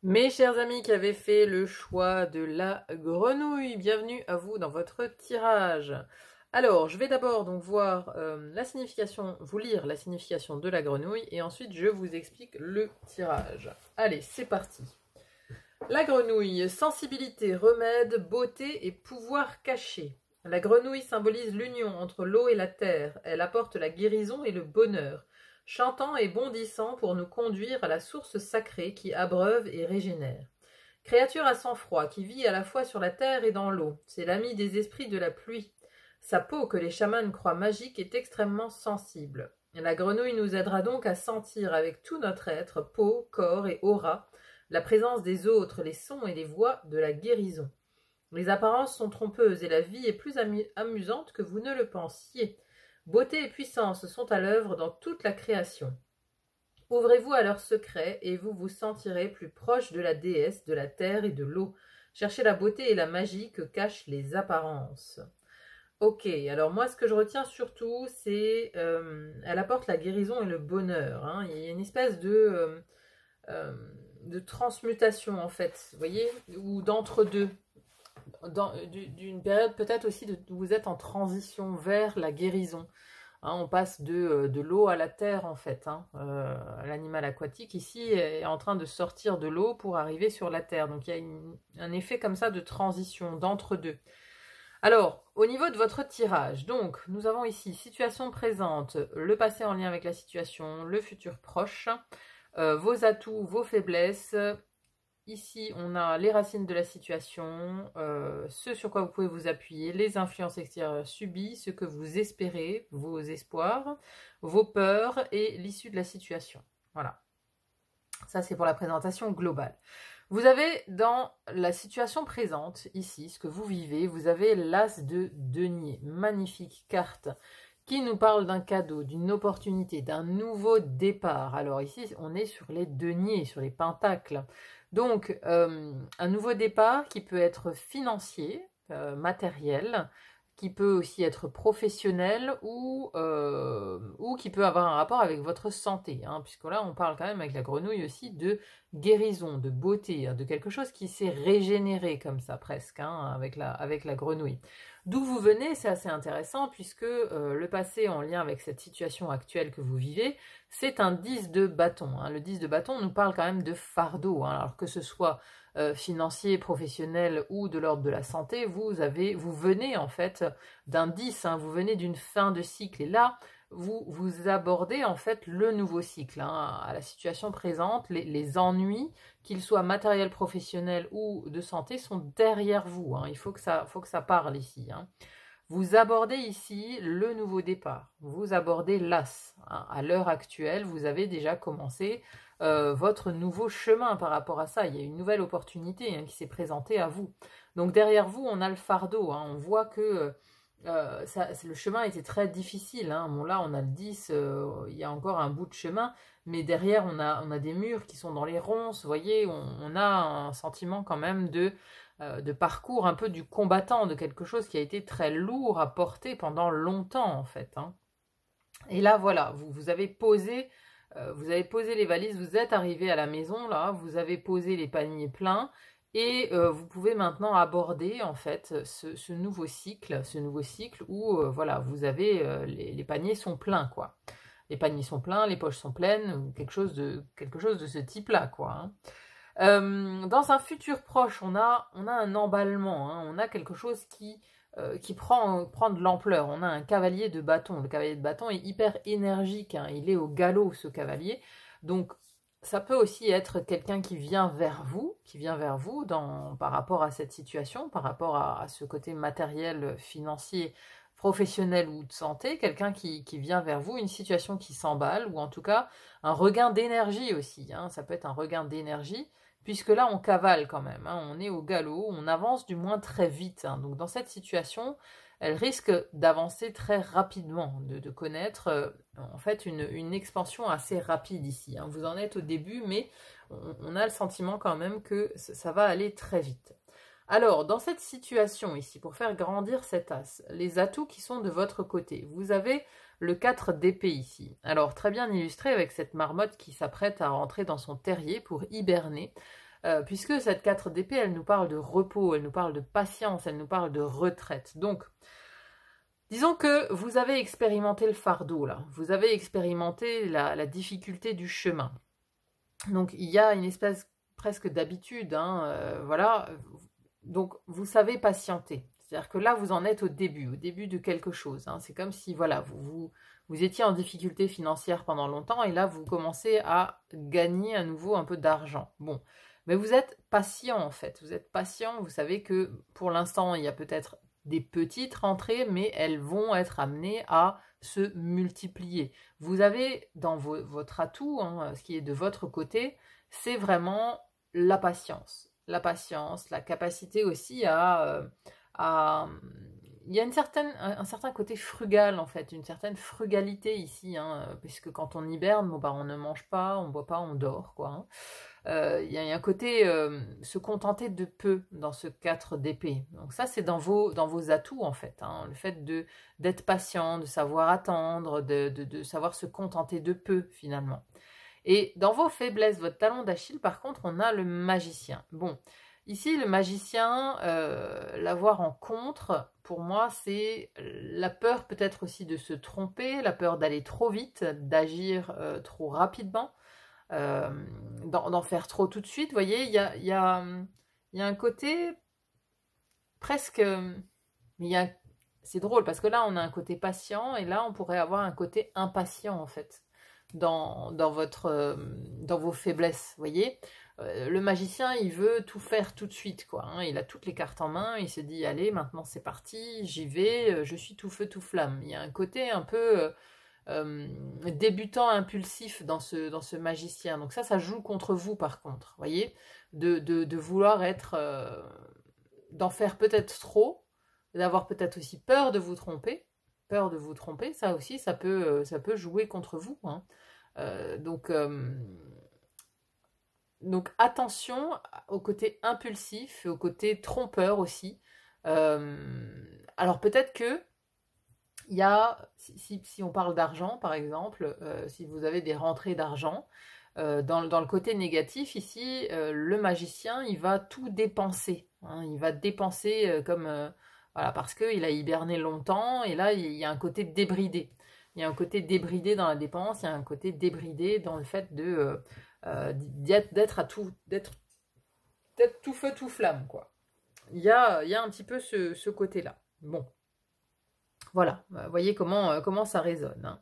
Mes chers amis qui avez fait le choix de la grenouille, bienvenue à vous dans votre tirage. Alors, je vais d'abord donc voir la signification, vous lire la signification de la grenouille et ensuite je vous explique le tirage. Allez, c'est parti. La grenouille, sensibilité, remède, beauté et pouvoir caché. La grenouille symbolise l'union entre l'eau et la terre. Elle apporte la guérison et le bonheur, chantant et bondissant pour nous conduire à la source sacrée qui abreuve et régénère. Créature à sang-froid qui vit à la fois sur la terre et dans l'eau, c'est l'ami des esprits de la pluie. Sa peau, que les chamans croient magique, est extrêmement sensible. La grenouille nous aidera donc à sentir avec tout notre être, peau, corps et aura, la présence des autres, les sons et les voix de la guérison. Les apparences sont trompeuses et la vie est plus amusante que vous ne le pensiez. Beauté et puissance sont à l'œuvre dans toute la création. Ouvrez-vous à leurs secrets et vous vous sentirez plus proche de la déesse, de la terre et de l'eau. Cherchez la beauté et la magie que cachent les apparences. Ok, alors moi ce que je retiens surtout, c'est elle apporte la guérison et le bonheur. Hein. Il y a une espèce de transmutation en fait, vous voyez, ou d'entre-deux. D'une période peut-être aussi où vous êtes en transition vers la guérison. Hein, on passe de l'eau à la terre en fait. Hein. L'animal aquatique ici est en train de sortir de l'eau pour arriver sur la terre. Donc il y a un effet comme ça de transition, d'entre-deux. Alors, au niveau de votre tirage, donc nous avons ici situation présente, le passé en lien avec la situation, le futur proche, vos atouts, vos faiblesses. Ici, on a les racines de la situation, ce sur quoi vous pouvez vous appuyer, les influences extérieures subies, ce que vous espérez, vos espoirs, vos peurs et l'issue de la situation. Voilà. Ça, c'est pour la présentation globale. Vous avez dans la situation présente, ici, ce que vous vivez, vous avez l'as de denier. Magnifique carte qui nous parle d'un cadeau, d'une opportunité, d'un nouveau départ. Alors ici, on est sur les deniers, sur les pentacles. Donc, un nouveau départ qui peut être financier, matériel, qui peut aussi être professionnel ou qui peut avoir un rapport avec votre santé. Hein, puisque là, on parle quand même avec la grenouille aussi de guérison, de beauté, hein, de quelque chose qui s'est régénéré comme ça presque, hein, avec la grenouille. D'où vous venez, c'est assez intéressant puisque le passé en lien avec cette situation actuelle que vous vivez, c'est un 10 de bâton. Hein. Le 10 de bâton nous parle quand même de fardeau, hein. Alors que ce soit financier, professionnel ou de l'ordre de la santé, vous venez en fait d'un 10, hein, vous venez d'une fin de cycle. Et là, vous abordez en fait le nouveau cycle, hein, à la situation présente, les ennuis, qu'ils soient matériels, professionnels ou de santé, sont derrière vous. Hein. Il faut que ça parle ici. Hein. Vous abordez ici le nouveau départ. Vous abordez l'as. Hein. À l'heure actuelle, vous avez déjà commencé votre nouveau chemin par rapport à ça. Il y a une nouvelle opportunité, hein, qui s'est présentée à vous. Donc derrière vous, on a le fardeau. Hein. On voit que le chemin était très difficile. Hein. Bon, là, on a le 10, il y a encore un bout de chemin, mais derrière, on a des murs qui sont dans les ronces. Vous voyez, on a un sentiment quand même de parcours un peu du combattant, de quelque chose qui a été très lourd à porter pendant longtemps, en fait. Hein. Et là, voilà, vous avez posé les valises, vous êtes arrivé à la maison, là, vous avez posé les paniers pleins, et vous pouvez maintenant aborder en fait ce nouveau cycle où voilà, vous avez les paniers sont pleins, quoi. Les paniers sont pleins, les poches sont pleines, quelque chose de ce type-là, quoi. Hein. Dans un futur proche, on a un emballement, hein, on a quelque chose qui prend de l'ampleur. On a un cavalier de bâton. Le cavalier de bâton est hyper énergique, hein, il est au galop, ce cavalier. Donc, ça peut aussi être quelqu'un qui vient vers vous, par rapport à cette situation, par rapport à ce côté matériel, financier, professionnel ou de santé, quelqu'un qui vient vers vous, une situation qui s'emballe, ou en tout cas un regain d'énergie aussi. Hein, ça peut être un regain d'énergie, puisque là on cavale quand même, hein, on est au galop, on avance du moins très vite. Hein, donc dans cette situation, elle risque d'avancer très rapidement, de connaître en fait une expansion assez rapide ici. Hein. Vous en êtes au début, mais on a le sentiment quand même que ça va aller très vite. Alors, dans cette situation ici, pour faire grandir cet as, les atouts qui sont de votre côté, vous avez le 4 d'épée ici. Alors, très bien illustré avec cette marmotte qui s'apprête à rentrer dans son terrier pour hiberner, puisque cette 4 d'épée, elle nous parle de repos, elle nous parle de patience, elle nous parle de retraite. Donc, disons que vous avez expérimenté le fardeau, là. Vous avez expérimenté la difficulté du chemin. Donc, il y a une espèce presque d'habitude, hein, voilà. Donc, vous savez patienter. C'est-à-dire que là, vous en êtes au début de quelque chose. Hein. C'est comme si, voilà, vous étiez en difficulté financière pendant longtemps et là, vous commencez à gagner à nouveau un peu d'argent. Bon, mais vous êtes patient, en fait. Vous êtes patient, vous savez que pour l'instant, il y a peut-être des petites rentrées, mais elles vont être amenées à se multiplier. Vous avez dans votre atout, hein, ce qui est de votre côté, c'est vraiment la patience. La patience, la capacité aussi il y a un certain côté frugal en fait, une certaine frugalité ici, hein, puisque quand on hiberne, bon, bah, on ne mange pas, on ne boit pas, on dort, quoi. Hein. Il y a un côté se contenter de peu dans ce 4 d'épée. Donc ça, c'est dans vos atouts en fait. Hein, le fait d'être patient, de savoir attendre, de savoir se contenter de peu finalement. Et dans vos faiblesses, votre talon d'Achille, par contre, on a le magicien. Bon, ici, le magicien, l'avoir en contre, pour moi, c'est la peur peut-être aussi de se tromper, la peur d'aller trop vite, d'agir trop rapidement, d'en faire trop tout de suite. Vous voyez, il y a un côté presque... c'est drôle, parce que là, on a un côté patient, et là, on pourrait avoir un côté impatient, en fait. Dans vos faiblesses, vous voyez. Le magicien, il veut tout faire tout de suite, quoi. Hein. Il a toutes les cartes en main, il se dit, allez, maintenant c'est parti, j'y vais, je suis tout feu, tout flamme. Il y a un côté un peu débutant, impulsif dans ce magicien. Donc ça joue contre vous, par contre, vous voyez, de vouloir être... d'en faire peut-être trop, d'avoir peut-être aussi peur de vous tromper, ça aussi, ça peut jouer contre vous. Hein. Donc attention au côté impulsif et au côté trompeur aussi. Alors peut-être que il y a, si on parle d'argent par exemple, si vous avez des rentrées d'argent, dans le côté négatif ici, le magicien il va tout dépenser. Hein, il va dépenser comme Voilà, parce qu'il a hiberné longtemps, et là, il y a un côté débridé. Il y a un côté débridé dans la dépense, il y a un côté débridé dans le fait d'être tout feu, tout flamme, quoi. Il y a un petit peu ce côté-là. Bon, voilà, vous voyez comment ça résonne, hein.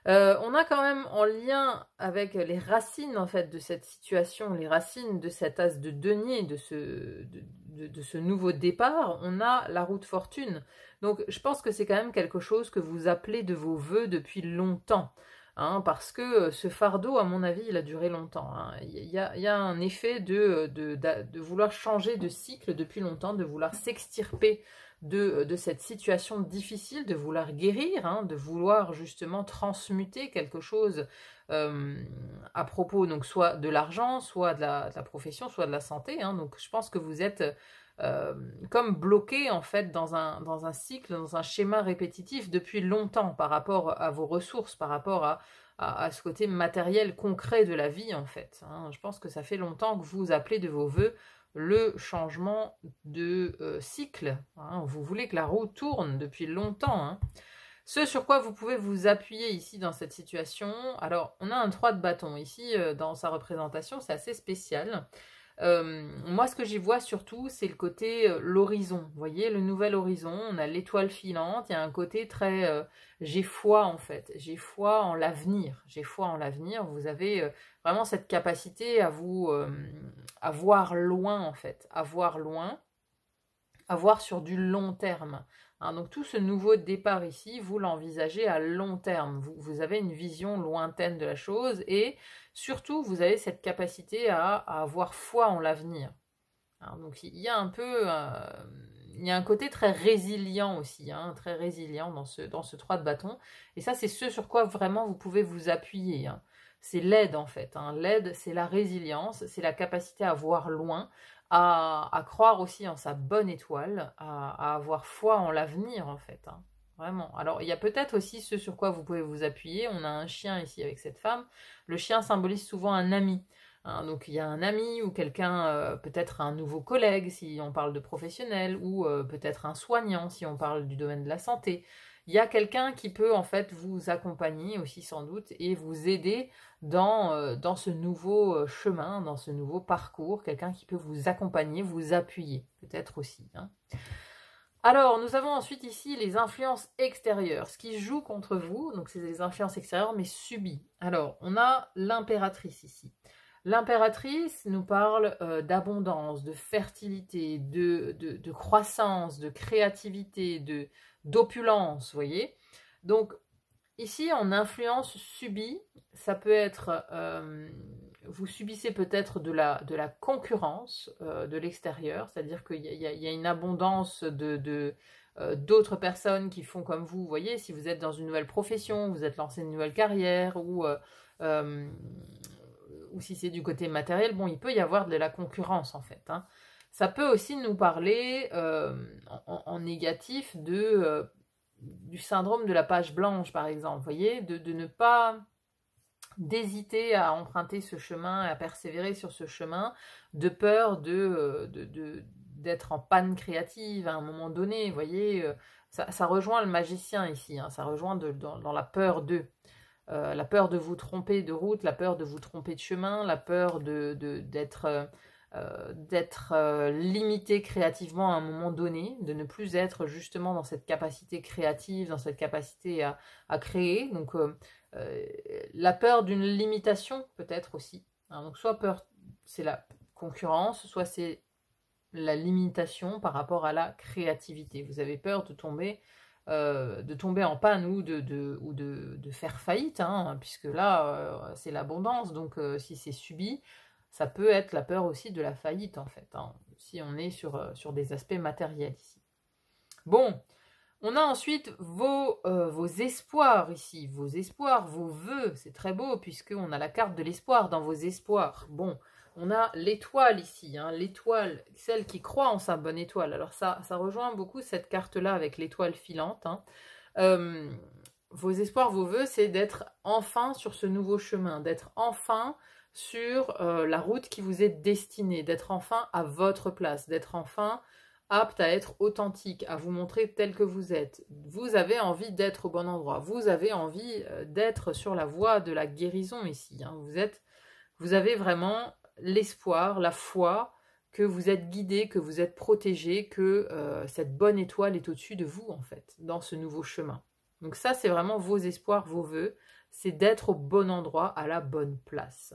On a quand même en lien avec les racines en fait de cette situation, les racines de cet as de denier, de ce nouveau départ, on a la roue de fortune. Donc je pense que c'est quand même quelque chose que vous appelez de vos vœux depuis longtemps. Hein, parce que ce fardeau, à mon avis, il a duré longtemps. Hein. Il y a un effet de vouloir changer de cycle depuis longtemps, de vouloir s'extirper de cette situation difficile, de vouloir guérir, hein, de vouloir justement transmuter quelque chose à propos, donc soit de l'argent, soit de la profession, soit de la santé. Hein. Donc je pense que vous êtes comme bloqué en fait dans un cycle, dans un schéma répétitif depuis longtemps par rapport à vos ressources, par rapport à ce côté matériel concret de la vie en fait. Hein. Je pense que ça fait longtemps que vous appelez de vos vœux le changement de cycle. Hein. Vous voulez que la roue tourne depuis longtemps. Hein. Ce sur quoi vous pouvez vous appuyer ici dans cette situation, alors on a un 3 de bâton ici dans sa représentation, c'est assez spécial. Moi ce que j'y vois surtout c'est le côté l'horizon, vous voyez le nouvel horizon, on a l'étoile filante, il y a un côté très j'ai foi en fait, j'ai foi en l'avenir, vous avez vraiment cette capacité à vous à voir loin en fait, à voir loin, à voir sur du long terme. Hein, donc tout ce nouveau départ ici, vous l'envisagez à long terme. Vous avez une vision lointaine de la chose et surtout vous avez cette capacité à avoir foi en l'avenir. Donc il y a un peu, il y a un côté très résilient aussi, hein, très résilient dans ce 3 de bâton. Et ça c'est ce sur quoi vraiment vous pouvez vous appuyer. Hein. C'est l'aide en fait. Hein. L'aide c'est la résilience, c'est la capacité à voir loin, à croire aussi en sa bonne étoile, à avoir foi en l'avenir en fait. Hein. Vraiment. Alors, il y a peut-être aussi ce sur quoi vous pouvez vous appuyer. On a un chien ici avec cette femme. Le chien symbolise souvent un ami. Hein, donc, il y a un ami ou quelqu'un, peut-être un nouveau collègue si on parle de professionnel, ou peut-être un soignant si on parle du domaine de la santé. Il y a quelqu'un qui peut en fait vous accompagner aussi sans doute et vous aider dans ce nouveau chemin, dans ce nouveau parcours, quelqu'un qui peut vous accompagner, vous appuyer, peut-être aussi. Hein. Alors, nous avons ensuite ici les influences extérieures, ce qui joue contre vous, donc c'est des influences extérieures mais subies. Alors, on a l'impératrice ici. L'impératrice nous parle d'abondance, de fertilité, de croissance, de créativité, d'opulence, vous voyez. Donc, ici, en influence subie, ça peut être, vous subissez peut-être de la concurrence de l'extérieur, c'est-à-dire qu'il y a une abondance d'autres personnes qui font comme vous voyez, si vous êtes dans une nouvelle profession, vous êtes lancé une nouvelle carrière, ou si c'est du côté matériel, bon, il peut y avoir de la concurrence en fait. Hein. Ça peut aussi nous parler en négatif du syndrome de la page blanche, par exemple, vous voyez, de ne pas d'hésiter à emprunter ce chemin, à persévérer sur ce chemin, de peur d'être en panne créative à un moment donné, vous voyez, ça rejoint le magicien ici, hein, ça rejoint dans la peur la peur de vous tromper de route, la peur de vous tromper de chemin, la peur d'être limité créativement à un moment donné, de ne plus être justement dans cette capacité créative, dans cette capacité à créer. Donc la peur d'une limitation peut-être aussi. Hein, donc soit peur, c'est la concurrence, soit c'est la limitation par rapport à la créativité. Vous avez peur de tomber en panne ou de faire faillite, hein, puisque là, c'est l'abondance. Donc si c'est subi, ça peut être la peur aussi de la faillite, en fait, hein, si on est sur des aspects matériels ici. Bon, on a ensuite vos espoirs ici, vos espoirs, vos vœux, c'est très beau, puisqu'on a la carte de l'espoir dans vos espoirs. Bon, on a l'étoile ici, hein, l'étoile, celle qui croit en sa bonne étoile. Alors ça rejoint beaucoup cette carte-là avec l'étoile filante. Hein. Vos espoirs, vos vœux, c'est d'être enfin sur ce nouveau chemin, d'être enfin sur la route qui vous est destinée, d'être enfin à votre place, d'être enfin apte à être authentique, à vous montrer tel que vous êtes. Vous avez envie d'être au bon endroit. Vous avez envie d'être sur la voie de la guérison ici. Hein. Vous avez vraiment l'espoir, la foi que vous êtes guidé, que vous êtes protégé, que cette bonne étoile est au-dessus de vous, en fait, dans ce nouveau chemin. Donc ça, c'est vraiment vos espoirs, vos vœux. C'est d'être au bon endroit, à la bonne place.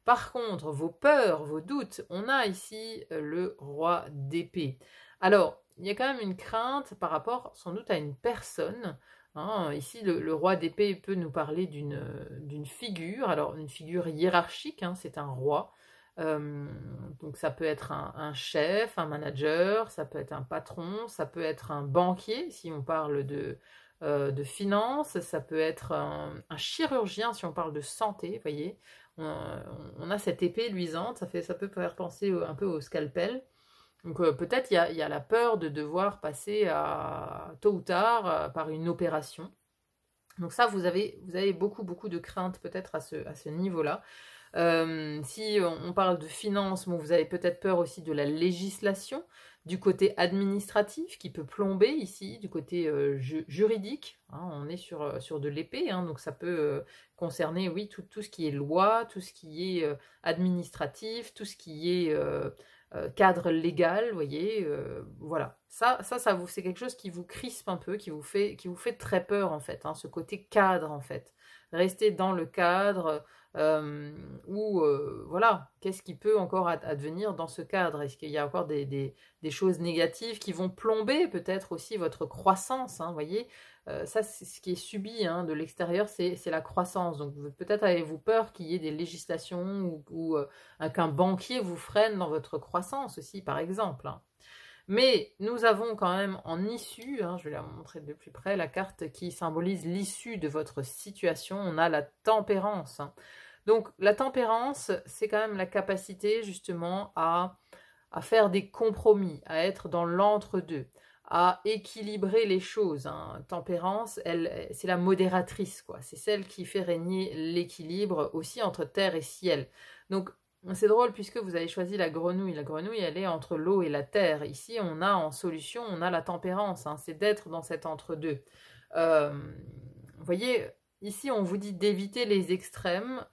Par contre, vos peurs, vos doutes, on a ici le roi d'épée. Alors, il y a quand même une crainte par rapport sans doute à une personne. Hein. Ici, le roi d'épée peut nous parler d'une figure, alors une figure hiérarchique, hein, c'est un roi. Donc ça peut être un chef, un manager, ça peut être un patron, ça peut être un banquier, si on parle de finance, ça peut être un chirurgien, si on parle de santé, vous voyez. On a cette épée luisante, ça peut faire penser un peu au scalpel. Donc peut-être il y a la peur de devoir passer tôt ou tard par une opération. Donc ça, vous avez beaucoup, beaucoup de craintes peut-être à ce niveau-là. Si on parle de finances, bon, vous avez peut-être peur aussi de la législation, du côté administratif qui peut plomber ici, du côté juridique. Hein, on est sur de l'épée, hein, donc ça peut concerner, oui, tout ce qui est loi, tout ce qui est administratif, tout ce qui est cadre légal, vous voyez, voilà. C'est quelque chose qui vous crispe un peu, qui vous fait très peur en fait, hein, ce côté cadre en fait. Rester dans le cadre, ou voilà, qu'est-ce qui peut encore advenir dans ce cadre? Est-ce qu'il y a encore des choses négatives qui vont plomber peut-être aussi votre croissance, hein, voyez? Ça, c'est ce qui est subi hein, de l'extérieur, c'est la croissance. Donc peut-être avez-vous peur qu'il y ait des législations ou qu'un banquier vous freine dans votre croissance aussi, par exemple. Hein. Mais nous avons quand même en issue, hein, je vais la montrer de plus près, la carte qui symbolise l'issue de votre situation. On a la tempérance. Hein. Donc la tempérance, c'est quand même la capacité justement à faire des compromis, à être dans l'entre-deux, à équilibrer les choses. Hein. Tempérance, c'est la modératrice, quoi. C'est celle qui fait régner l'équilibre aussi entre terre et ciel. Donc c'est drôle puisque vous avez choisi la grenouille. La grenouille, elle est entre l'eau et la terre. Ici, on a en solution, on a la tempérance. Hein. C'est d'être dans cet entre-deux. Vous voyez, ici, on vous dit d'éviter les extrêmes.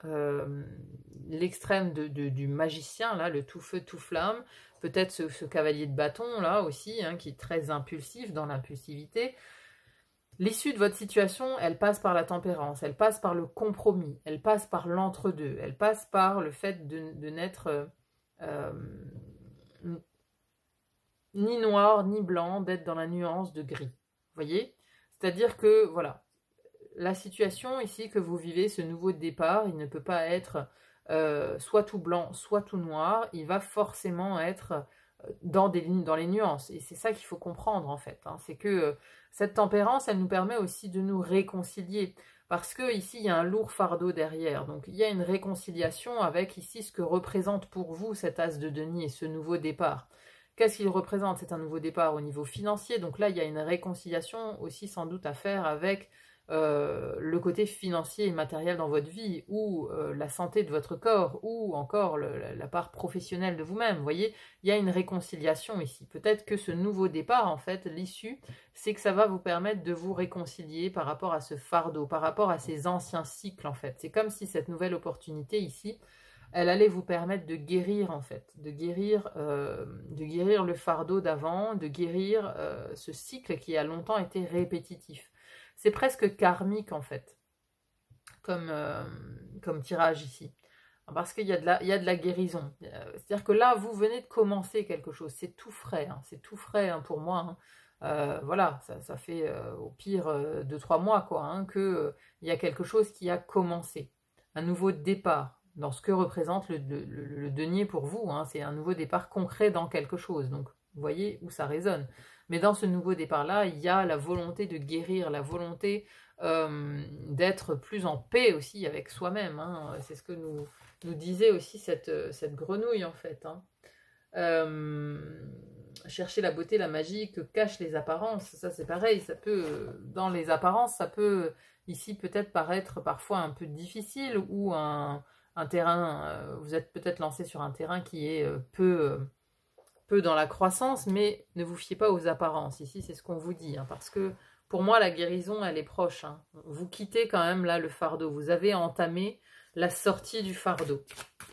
L'extrême du magicien, là, le tout feu, tout flamme. Peut-être ce cavalier de bâton, là aussi, hein, qui est très impulsif dans l'impulsivité. L'issue de votre situation, elle passe par la tempérance, elle passe par le compromis, elle passe par l'entre-deux, elle passe par le fait de n'être ni noir ni blanc, d'être dans la nuance de gris. Vous voyez? C'est-à-dire que, voilà, la situation ici que vous vivez, ce nouveau départ, il ne peut pas être soit tout blanc, soit tout noir, il va forcément être dans les nuances. Et c'est ça qu'il faut comprendre en fait. Hein. C'est que cette tempérance, elle nous permet aussi de nous réconcilier. Parce que ici, il y a un lourd fardeau derrière. Donc, il y a une réconciliation avec ici ce que représente pour vous cet as de denier et ce nouveau départ. Qu'est-ce qu'il représente? C'est un nouveau départ au niveau financier. Donc là, il y a une réconciliation aussi sans doute à faire avec le côté financier et matériel dans votre vie, ou la santé de votre corps, ou encore la part professionnelle de vous-même. Vous voyez, il y a une réconciliation ici. Peut-être que ce nouveau départ, en fait, l'issue, c'est que ça va vous permettre de vous réconcilier par rapport à ce fardeau, par rapport à ces anciens cycles, en fait. C'est comme si cette nouvelle opportunité ici, elle allait vous permettre de guérir, en fait, de guérir le fardeau d'avant, de guérir ce cycle qui a longtemps été répétitif. C'est presque karmique en fait, comme tirage ici. Parce qu'il y a de la guérison. C'est-à-dire que là, vous venez de commencer quelque chose. C'est tout frais. Hein, c'est tout frais hein, pour moi. Hein. Voilà, ça fait au pire 2-3 mois quoi, hein, qu'il y a quelque chose qui a commencé. Un nouveau départ dans ce que représente le denier pour vous. Hein, c'est un nouveau départ concret dans quelque chose. Donc, vous voyez où ça résonne. Mais dans ce nouveau départ-là, il y a la volonté de guérir, la volonté d'être plus en paix aussi avec soi-même. Hein. C'est ce que nous disait aussi cette grenouille en fait. Hein. Chercher la beauté, la magie que cachent les apparences, ça c'est pareil. Ça peut, dans les apparences, ça peut ici peut-être paraître parfois un peu difficile ou un terrain, vous êtes peut-être lancé sur un terrain qui est peu peu dans la croissance, mais ne vous fiez pas aux apparences. Ici, c'est ce qu'on vous dit, hein, parce que pour moi, la guérison, elle est proche. Hein. Vous quittez quand même là le fardeau. Vous avez entamé la sortie du fardeau.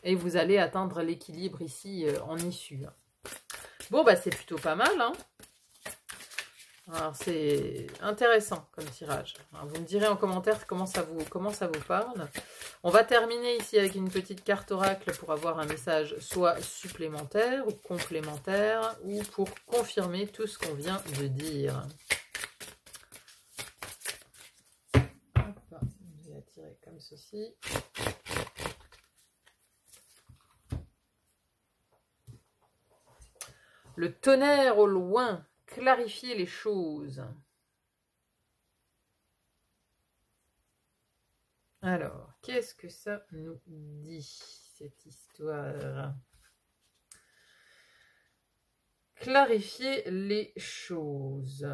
Et vous allez atteindre l'équilibre ici en issue. Hein. Bon, bah c'est plutôt pas mal. Hein. Alors, c'est intéressant comme tirage. Alors, vous me direz en commentaire comment ça vous parle. On va terminer ici avec une petite carte oracle pour avoir un message soit supplémentaire ou complémentaire ou pour confirmer tout ce qu'on vient de dire. Hop, je vais la tirer comme ceci. Le tonnerre au loin, clarifier les choses. Alors, qu'est-ce que ça nous dit, cette histoire? Clarifier les choses.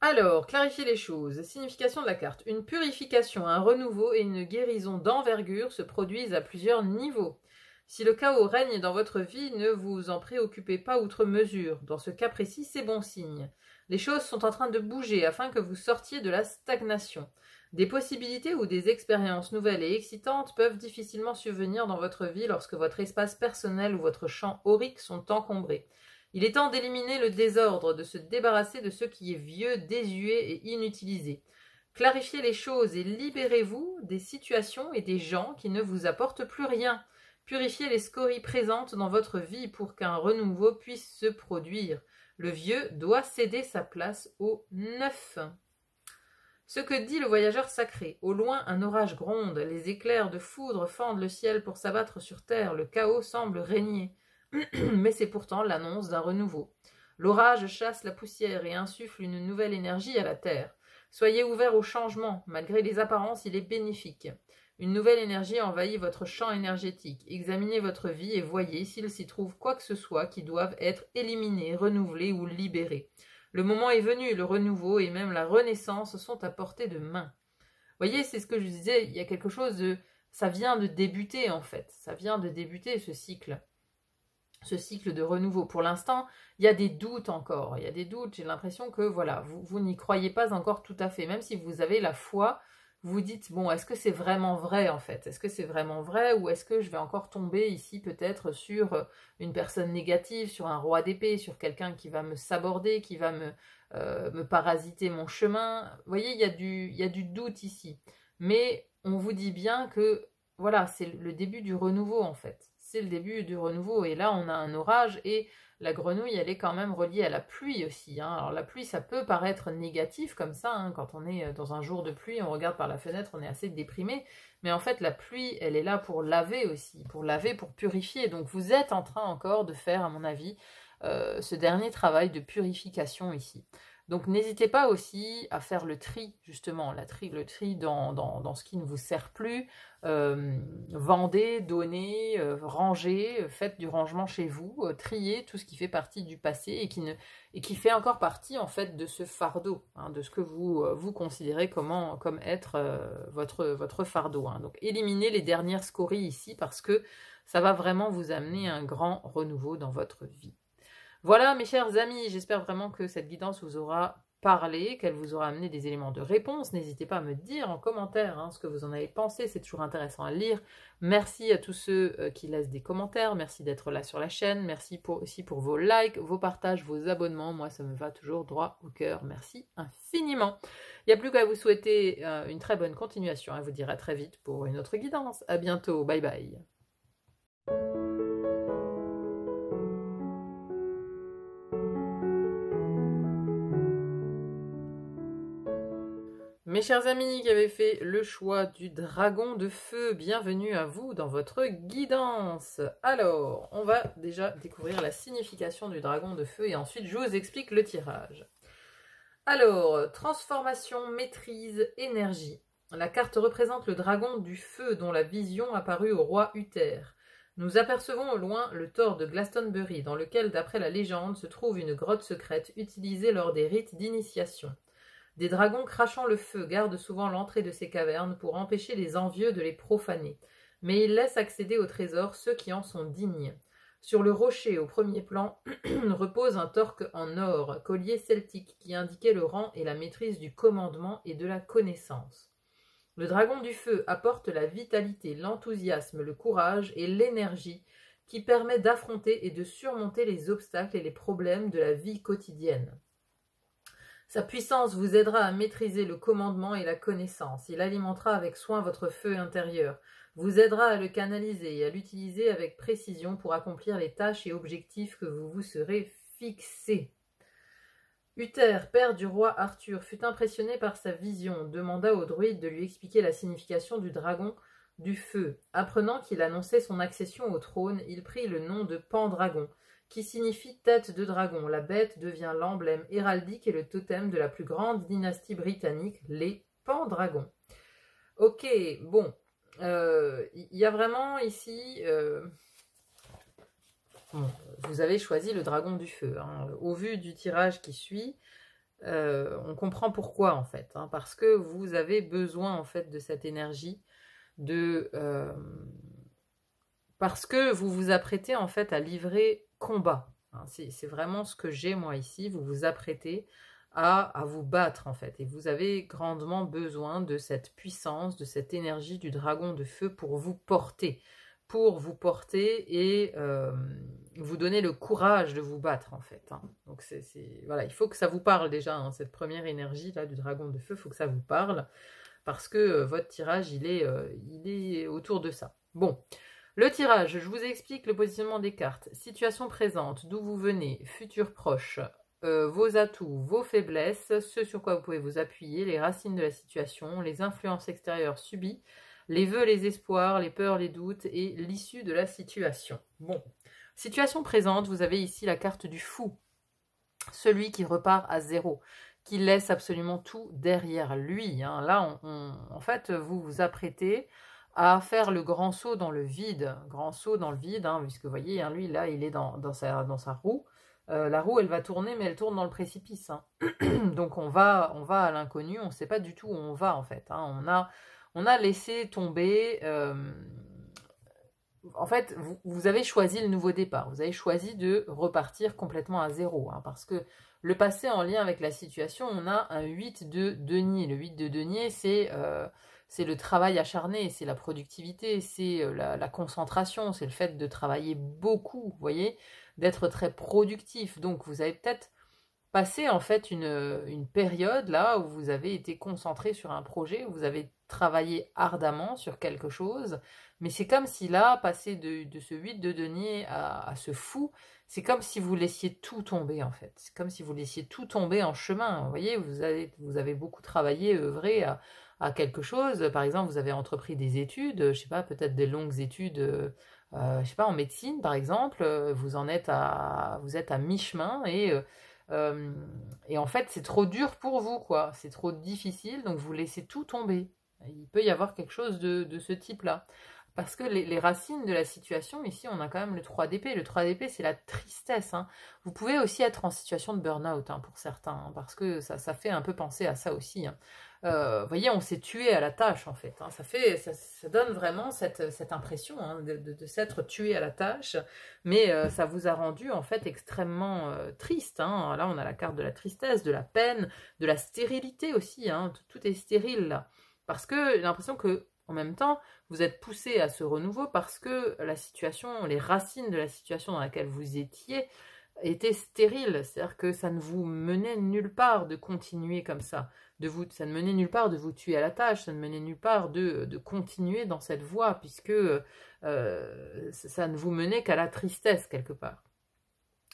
Alors, clarifier les choses. Signification de la carte. Une purification, un renouveau et une guérison d'envergure se produisent à plusieurs niveaux. Si le chaos règne dans votre vie, ne vous en préoccupez pas outre mesure. Dans ce cas précis, c'est bon signe. Les choses sont en train de bouger afin que vous sortiez de la stagnation. Des possibilités ou des expériences nouvelles et excitantes peuvent difficilement survenir dans votre vie lorsque votre espace personnel ou votre champ aurique sont encombrés. Il est temps d'éliminer le désordre, de se débarrasser de ce qui est vieux, désuet et inutilisé. Clarifiez les choses et libérez-vous des situations et des gens qui ne vous apportent plus rien. Purifiez les scories présentes dans votre vie pour qu'un renouveau puisse se produire. Le vieux doit céder sa place au neuf. Ce que dit le voyageur sacré. Au loin, un orage gronde, les éclairs de foudre fendent le ciel pour s'abattre sur terre, le chaos semble régner. Mais c'est pourtant l'annonce d'un renouveau. L'orage chasse la poussière et insuffle une nouvelle énergie à la terre. Soyez ouverts au changement, malgré les apparences, il est bénéfique. Une nouvelle énergie envahit votre champ énergétique. Examinez votre vie et voyez s'il s'y trouve quoi que ce soit qui doive être éliminé, renouvelé ou libéré. Le moment est venu, le renouveau et même la renaissance sont à portée de main. Voyez, c'est ce que je disais, il y a quelque chose de... Ça vient de débuter en fait, ça vient de débuter ce cycle de renouveau. Pour l'instant, il y a des doutes encore, il y a des doutes, j'ai l'impression que voilà, vous n'y croyez pas encore tout à fait, même si vous avez la foi, vous dites, bon, est-ce que c'est vraiment vrai en fait? Est-ce que c'est vraiment vrai ou est-ce que je vais encore tomber ici peut-être sur une personne négative, sur un roi d'épée, sur quelqu'un qui va me saborder, qui va me parasiter mon chemin? Vous voyez, il y a du doute ici. Mais on vous dit bien que voilà, c'est le début du renouveau en fait. C'est le début du renouveau. Et là, on a un orage et la grenouille, elle est quand même reliée à la pluie aussi. Hein. Alors la pluie, ça peut paraître négatif comme ça. Hein. Quand on est dans un jour de pluie, on regarde par la fenêtre, on est assez déprimé. Mais en fait, la pluie, elle est là pour laver aussi. Pour laver, pour purifier. Donc vous êtes en train encore de faire, à mon avis, ce dernier travail de purification ici. Donc n'hésitez pas aussi à faire le tri, justement, le tri dans ce qui ne vous sert plus. Vendez, donnez, rangez, faites du rangement chez vous, triez tout ce qui fait partie du passé et qui fait encore partie en fait de ce fardeau, hein, de ce que vous considérez comme être votre fardeau. Hein. Donc éliminez les dernières scories ici parce que ça va vraiment vous amener un grand renouveau dans votre vie. Voilà mes chers amis, j'espère vraiment que cette guidance vous aura parlé, qu'elle vous aura amené des éléments de réponse. N'hésitez pas à me dire en commentaire ce que vous en avez pensé, c'est toujours intéressant à lire. Merci à tous ceux qui laissent des commentaires, merci d'être là sur la chaîne, merci aussi pour vos likes, vos partages, vos abonnements, moi ça me va toujours droit au cœur, merci infiniment. Il n'y a plus qu'à vous souhaiter une très bonne continuation et vous dire à très vite pour une autre guidance. À bientôt, bye bye. Mes chers amis qui avez fait le choix du dragon de feu, bienvenue à vous dans votre guidance. Alors, on va déjà découvrir la signification du dragon de feu et ensuite je vous explique le tirage. Alors, transformation, maîtrise, énergie. La carte représente le dragon du feu dont la vision apparut au roi Uther. Nous apercevons au loin le tort de Glastonbury dans lequel, d'après la légende, se trouve une grotte secrète utilisée lors des rites d'initiation. Des dragons crachant le feu gardent souvent l'entrée de ces cavernes pour empêcher les envieux de les profaner. Mais ils laissent accéder au trésor ceux qui en sont dignes. Sur le rocher, au premier plan, repose un torque en or, collier celtique, qui indiquait le rang et la maîtrise du commandement et de la connaissance. Le dragon du feu apporte la vitalité, l'enthousiasme, le courage et l'énergie qui permet d'affronter et de surmonter les obstacles et les problèmes de la vie quotidienne. Sa puissance vous aidera à maîtriser le commandement et la connaissance. Il alimentera avec soin votre feu intérieur, vous aidera à le canaliser et à l'utiliser avec précision pour accomplir les tâches et objectifs que vous vous serez fixés. Uther, père du roi Arthur, fut impressionné par sa vision, demanda au druide de lui expliquer la signification du dragon du feu. Apprenant qu'il annonçait son accession au trône, il prit le nom de Pendragon, qui signifie tête de dragon. La bête devient l'emblème héraldique et le totem de la plus grande dynastie britannique, les Pendragons. Ok, bon, y a vraiment ici... Bon, vous avez choisi le dragon du feu. Hein. Au vu du tirage qui suit, on comprend pourquoi en fait. Hein, parce que vous avez besoin en fait de cette énergie, parce que vous vous apprêtez en fait à livrer combat. Hein, c'est vraiment ce que j'ai moi ici. Vous vous apprêtez à vous battre en fait. Et vous avez grandement besoin de cette puissance, de cette énergie du dragon de feu pour vous porter. Et vous donner le courage de vous battre en fait. Hein. Donc voilà, il faut que ça vous parle déjà, hein, cette première énergie là du dragon de feu, il faut que ça vous parle, parce que votre tirage il est autour de ça. Bon, le tirage, je vous explique le positionnement des cartes. Situation présente, d'où vous venez, futur proche, vos atouts, vos faiblesses, ce sur quoi vous pouvez vous appuyer, les racines de la situation, les influences extérieures subies, les vœux, les espoirs, les peurs, les doutes et l'issue de la situation. Bon, situation présente, vous avez ici la carte du fou, celui qui repart à zéro, qui laisse absolument tout derrière lui. Hein. Là, en fait, vous vous apprêtez à faire le grand saut dans le vide, hein, puisque vous voyez, hein, lui, là, il est dans sa roue. La roue, elle va tourner, mais elle tourne dans le précipice. Hein. Donc, on va à l'inconnu, on ne sait pas du tout où on va, en fait. Hein. On a laissé tomber... en fait, vous avez choisi le nouveau départ. Vous avez choisi de repartir complètement à zéro. Hein, parce que le passé en lien avec la situation, on a un 8 de denier. Le 8 de denier, c'est le travail acharné, c'est la productivité, c'est la concentration, c'est le fait de travailler beaucoup, vous voyez, d'être très productif. Donc, vous avez peut-être passé en fait une période là où vous avez été concentré sur un projet, où vous avez travaillé ardemment sur quelque chose, mais c'est comme si là, passer de ce 8 de denier à ce fou, c'est comme si vous laissiez tout tomber en fait. C'est comme si vous laissiez tout tomber en chemin. Vous voyez, vous avez beaucoup travaillé, œuvré à quelque chose. Par exemple, vous avez entrepris des études, je sais pas, peut-être des longues études, je sais pas, en médecine par exemple. Vous êtes à mi-chemin et en fait, c'est trop dur pour vous, quoi. C'est trop difficile, donc vous laissez tout tomber. Il peut y avoir quelque chose de ce type-là. Parce que les racines de la situation, ici, on a quand même le 3 d'épée. Le 3 d'épée, c'est la tristesse. Hein. Vous pouvez aussi être en situation de burn-out, hein, pour certains, hein, parce que ça fait un peu penser à ça aussi. Hein. Vous voyez, on s'est tué à la tâche, en fait. Hein. Ça donne vraiment cette impression, hein, de s'être tué à la tâche, mais ça vous a rendu, en fait, extrêmement triste. Hein. Là, on a la carte de la tristesse, de la peine, de la stérilité aussi. Hein. Tout est stérile, là. Parce que j'ai l'impression que, en même temps, vous êtes poussé à ce renouveau parce que la situation, les racines de la situation dans laquelle vous étiez étaient stériles. C'est-à-dire que ça ne vous menait nulle part de continuer comme ça. Ça ne menait nulle part de vous tuer à la tâche, ça ne menait nulle part de continuer dans cette voie, puisque ça ne vous menait qu'à la tristesse quelque part.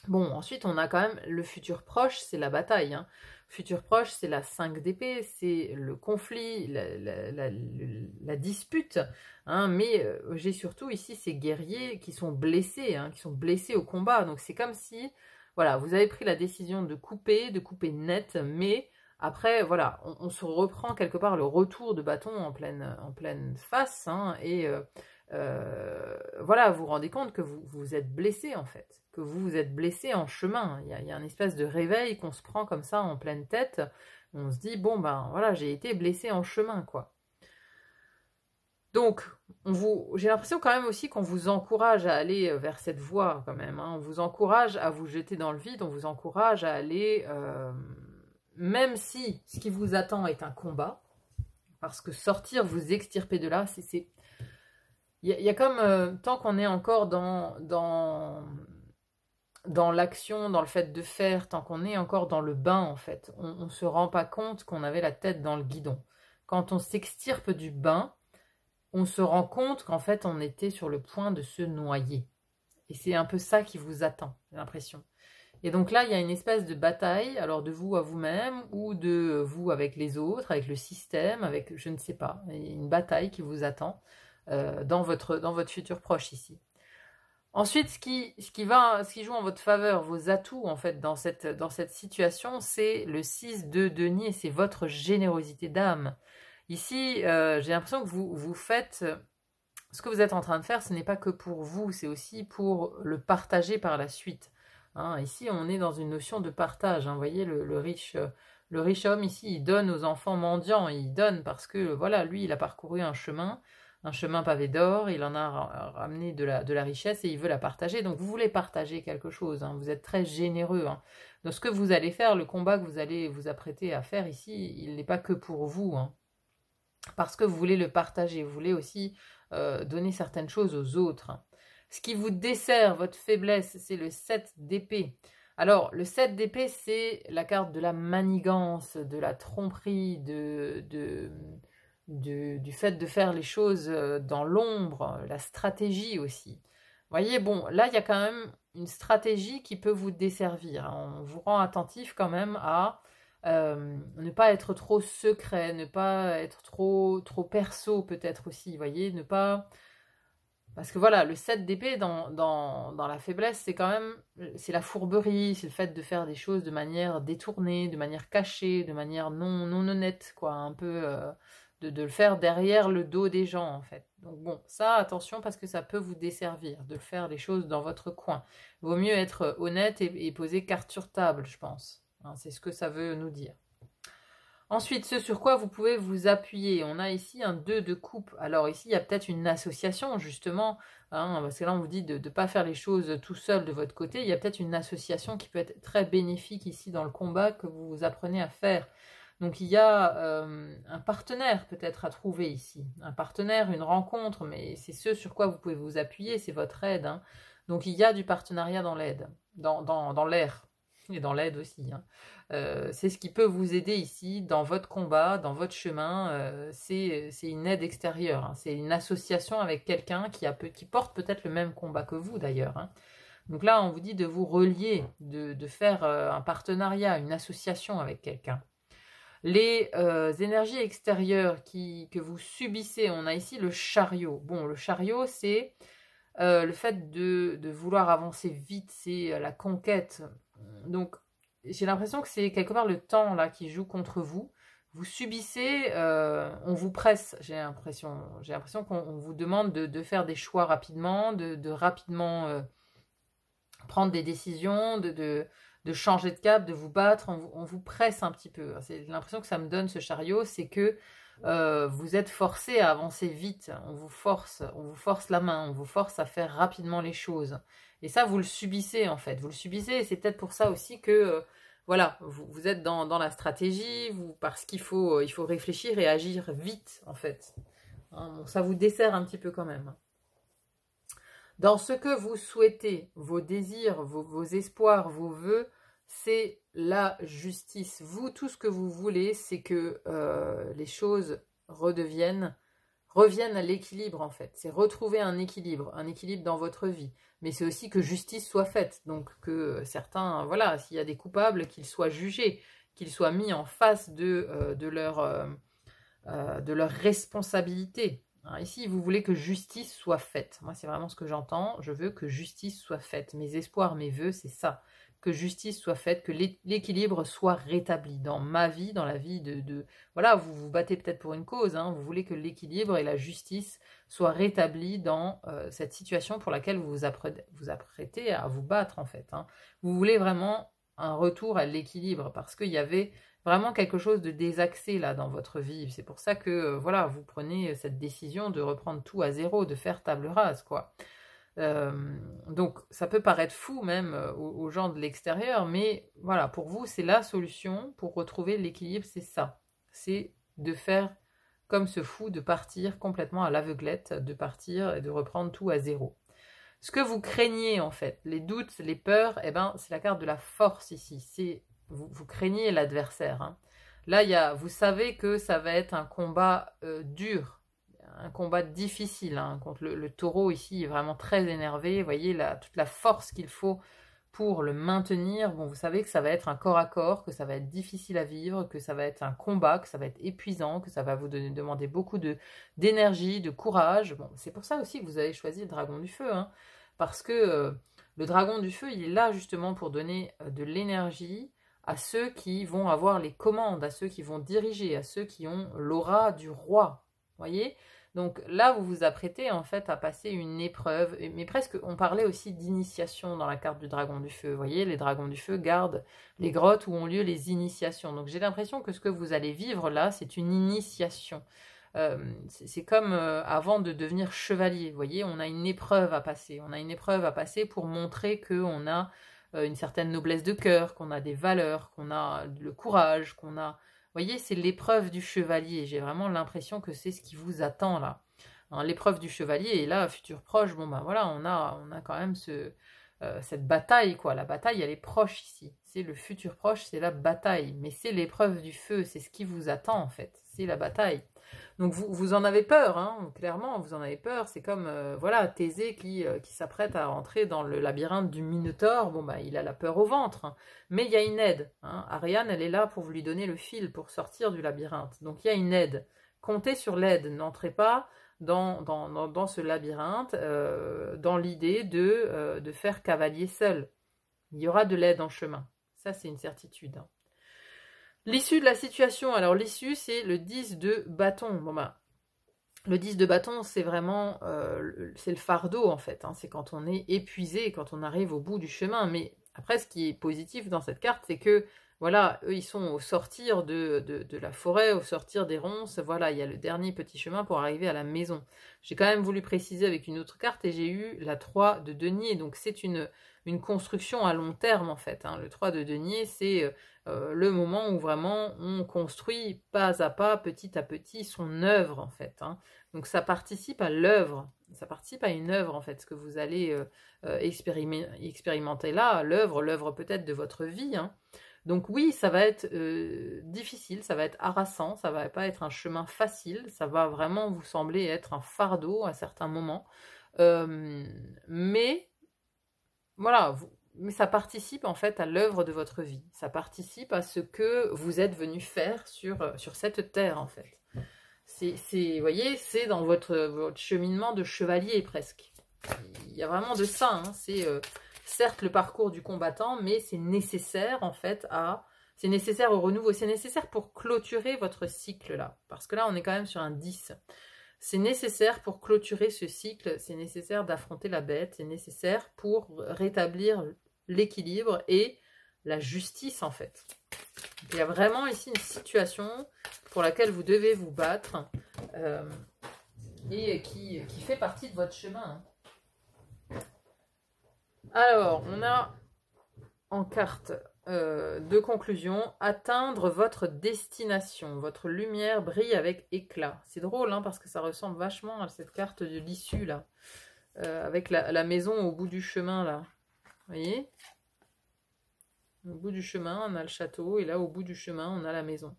Bon, ensuite, on a quand même le futur proche, c'est la bataille. Hein. Futur proche, c'est la 5 d'épée, c'est le conflit, la dispute. Hein, mais j'ai surtout ici ces guerriers qui sont blessés, hein, qui sont blessés au combat. Donc c'est comme si, voilà, vous avez pris la décision de couper net, mais après, voilà, on se reprend quelque part le retour de bâton en pleine face, hein, et voilà, vous vous rendez compte que vous êtes blessé en fait, que vous vous êtes blessé en chemin. Il y a une espèce de réveil qu'on se prend comme ça en pleine tête, On se dit, bon, ben voilà, j'ai été blessé en chemin, quoi. Donc, j'ai l'impression quand même aussi qu'on vous encourage à aller vers cette voie, quand même. Hein. On vous encourage à vous jeter dans le vide, on vous encourage à aller, même si ce qui vous attend est un combat, parce que sortir, vous extirper de là, il y a comme, tant qu'on est encore dans l'action, dans le fait de faire, tant qu'on est encore dans le bain, en fait, on ne se rend pas compte qu'on avait la tête dans le guidon. Quand on s'extirpe du bain, on se rend compte qu'en fait, on était sur le point de se noyer. Et c'est un peu ça qui vous attend, j'ai l'impression. Et donc là, il y a une espèce de bataille, alors de vous à vous-même, ou de vous avec les autres, avec le système, avec, je ne sais pas, une bataille qui vous attend dans votre futur proche ici. Ensuite, ce qui joue en votre faveur, vos atouts en fait dans cette situation, c'est le 6 de denier, c'est votre générosité d'âme. Ici, j'ai l'impression que vous faites, ce que vous êtes en train de faire, ce n'est pas que pour vous, c'est aussi pour le partager par la suite. Hein, ici, on est dans une notion de partage. Hein, vous voyez, le riche homme ici, il donne aux enfants mendiants, il donne parce que, voilà, lui, il a parcouru un chemin pavé d'or, il en a ramené de la richesse et il veut la partager. Donc, vous voulez partager quelque chose, hein, vous êtes très généreux. Hein. Donc, ce que vous allez faire, le combat que vous allez vous apprêter à faire ici, il n'est pas que pour vous, hein. Parce que vous voulez le partager, vous voulez aussi donner certaines choses aux autres. Ce qui vous dessert, votre faiblesse, c'est le 7 d'épée. Alors, le 7 d'épée, c'est la carte de la manigance, de la tromperie, du fait de faire les choses dans l'ombre, la stratégie aussi. Vous voyez, bon, là, il y a quand même une stratégie qui peut vous desservir. On vous rend attentif quand même à ne pas être trop secret, ne pas être trop perso peut-être aussi, vous voyez, ne pas... Parce que voilà, le 7 d'épée dans la faiblesse, c'est quand même, c'est la fourberie, c'est le fait de faire des choses de manière détournée, de manière cachée, de manière non honnête, quoi, un peu de le faire derrière le dos des gens, en fait. Donc bon, ça, attention, parce que ça peut vous desservir, de faire les choses dans votre coin. Vaut mieux être honnête et poser carte sur table, je pense. Hein, c'est ce que ça veut nous dire. Ensuite, ce sur quoi vous pouvez vous appuyer. On a ici un 2 de coupe. Alors ici, il y a peut-être une association, justement, hein, parce que là, on vous dit de ne pas faire les choses tout seul de votre côté. Il y a peut-être une association qui peut être très bénéfique ici dans le combat que vous vous apprenez à faire. Donc il y a un partenaire peut-être à trouver ici. Un partenaire, une rencontre, mais c'est ce sur quoi vous pouvez vous appuyer, c'est votre aide. Hein. Donc il y a du partenariat dans l'aide, dans l'air. Et dans l'aide aussi. Hein. C'est ce qui peut vous aider ici, dans votre combat, dans votre chemin. C'est une aide extérieure. Hein. C'est une association avec quelqu'un qui porte peut-être le même combat que vous d'ailleurs. Hein. Donc là, on vous dit de vous relier, de faire un partenariat, une association avec quelqu'un. Les énergies extérieures que vous subissez, on a ici le chariot. Bon, le chariot, c'est le fait de vouloir avancer vite, c'est la conquête. Donc, j'ai l'impression que c'est quelque part le temps là qui joue contre vous. Vous subissez, on vous presse, j'ai l'impression. J'ai l'impression qu'on vous demande de faire des choix rapidement, de rapidement prendre des décisions, de changer de cap, de vous battre. On vous presse un petit peu. C'est l'impression que ça me donne ce chariot, c'est que vous êtes forcé à avancer vite. On vous force la main, on vous force à faire rapidement les choses. Et ça, vous le subissez en fait. Vous le subissez et c'est peut-être pour ça aussi que voilà, vous êtes dans la stratégie, parce qu'il faut réfléchir et agir vite en fait. Hein, bon, ça vous dessert un petit peu quand même. Dans ce que vous souhaitez, vos désirs, vos espoirs, vos vœux, c'est la justice. Vous, tout ce que vous voulez, c'est que les choses reviennent à l'équilibre en fait. C'est retrouver un équilibre dans votre vie. Mais c'est aussi que justice soit faite. Donc que certains, voilà, s'il y a des coupables, qu'ils soient jugés, qu'ils soient mis en face de leur responsabilité. Alors ici, vous voulez que justice soit faite. Moi, c'est vraiment ce que j'entends. Je veux que justice soit faite. Mes espoirs, mes vœux, c'est ça. Que justice soit faite, que l'équilibre soit rétabli dans ma vie, dans la vie Voilà, vous vous battez peut-être pour une cause. Hein, vous voulez que l'équilibre et la justice soient rétablis dans cette situation pour laquelle vous vous apprêtez à vous battre, en fait. Hein. Vous voulez vraiment un retour à l'équilibre parce qu'il y avait vraiment quelque chose de désaxé là dans votre vie. C'est pour ça que voilà, vous prenez cette décision de reprendre tout à zéro, de faire table rase, quoi. Donc ça peut paraître fou même aux gens de l'extérieur, mais voilà, pour vous c'est la solution pour retrouver l'équilibre, c'est ça. C'est de faire comme ce fou, de partir complètement à l'aveuglette, de partir et de reprendre tout à zéro. Ce que vous craignez en fait, les doutes, les peurs, eh ben, c'est la carte de la force ici. C'est vous craignez l'adversaire. Hein. Là, vous savez que ça va être un combat dur, un combat difficile. Hein, contre le taureau ici est vraiment très énervé. Vous voyez toute la force qu'il faut pour le maintenir. Bon, vous savez que ça va être un corps à corps, que ça va être difficile à vivre, que ça va être un combat, que ça va être épuisant, que ça va vous demander beaucoup d'énergie, de courage. Bon, c'est pour ça aussi que vous avez choisi le dragon du feu, hein, parce que le dragon du feu, il est là justement pour donner de l'énergie à ceux qui vont avoir les commandes, à ceux qui vont diriger, à ceux qui ont l'aura du roi. Voyez ? Donc là, vous vous apprêtez en fait à passer une épreuve, mais presque, on parlait aussi d'initiation dans la carte du dragon du feu. Vous voyez, les dragons du feu gardent les grottes où ont lieu les initiations. Donc j'ai l'impression que ce que vous allez vivre là, c'est une initiation. C'est comme avant de devenir chevalier. Vous voyez, on a une épreuve à passer. On a une épreuve à passer pour montrer qu'on a une certaine noblesse de cœur, qu'on a des valeurs, qu'on a le courage, qu'on a... Vous voyez, c'est l'épreuve du chevalier. J'ai vraiment l'impression que c'est ce qui vous attend là. Hein, l'épreuve du chevalier, et là, futur proche, bon ben voilà, on a quand même cette bataille, quoi. La bataille, elle est proche ici. C'est le futur proche, c'est la bataille. Mais c'est l'épreuve du feu, c'est ce qui vous attend en fait. C'est la bataille. Donc vous en avez peur, hein, clairement, vous en avez peur. C'est comme, voilà, Thésée qui s'apprête à rentrer dans le labyrinthe du Minotaure. Bon, bah, il a la peur au ventre. Hein. Mais il y a une aide. Hein. Ariane, elle est là pour vous lui donner le fil pour sortir du labyrinthe. Donc il y a une aide. Comptez sur l'aide. N'entrez pas dans ce labyrinthe dans l'idée de faire cavalier seul. Il y aura de l'aide en chemin. Ça, c'est une certitude. Hein. L'issue de la situation, alors l'issue c'est le 10 de bâton. Bon bah, le 10 de bâton c'est vraiment, c'est le fardeau en fait, hein. C'est quand on est épuisé, quand on arrive au bout du chemin. Mais après ce qui est positif dans cette carte c'est que voilà, eux ils sont au sortir de la forêt, au sortir des ronces, voilà, il y a le dernier petit chemin pour arriver à la maison. J'ai quand même voulu préciser avec une autre carte et j'ai eu la 3 de denier, donc c'est une construction à long terme en fait. Hein. Le 3 de denier c'est le moment où vraiment on construit pas à pas, petit à petit, son œuvre en fait. Hein. Donc ça participe à l'œuvre, ça participe à une œuvre en fait, ce que vous allez expérimenter là, l'œuvre peut-être de votre vie. Hein. Donc oui, ça va être difficile, ça va être harassant, ça va pas être un chemin facile, ça va vraiment vous sembler être un fardeau à certains moments. Mais voilà, mais ça participe en fait à l'œuvre de votre vie. Ça participe à ce que vous êtes venu faire sur cette terre en fait. Vous voyez, c'est dans votre cheminement de chevalier presque. Il y a vraiment de ça. Hein. C'est certes le parcours du combattant, mais c'est nécessaire en fait c'est nécessaire au renouveau. C'est nécessaire pour clôturer votre cycle là. Parce que là, on est quand même sur un 10. C'est nécessaire pour clôturer ce cycle, c'est nécessaire d'affronter la bête, c'est nécessaire pour rétablir l'équilibre et la justice en fait. Il y a vraiment ici une situation pour laquelle vous devez vous battre et qui fait partie de votre chemin. Hein. Alors, on a en carte de conclusion, atteindre votre destination. Votre lumière brille avec éclat. C'est drôle, hein, parce que ça ressemble vachement à cette carte de l'issue, là. Avec la maison au bout du chemin, là. Vous voyez? Au bout du chemin, on a le château, et là, au bout du chemin, on a la maison.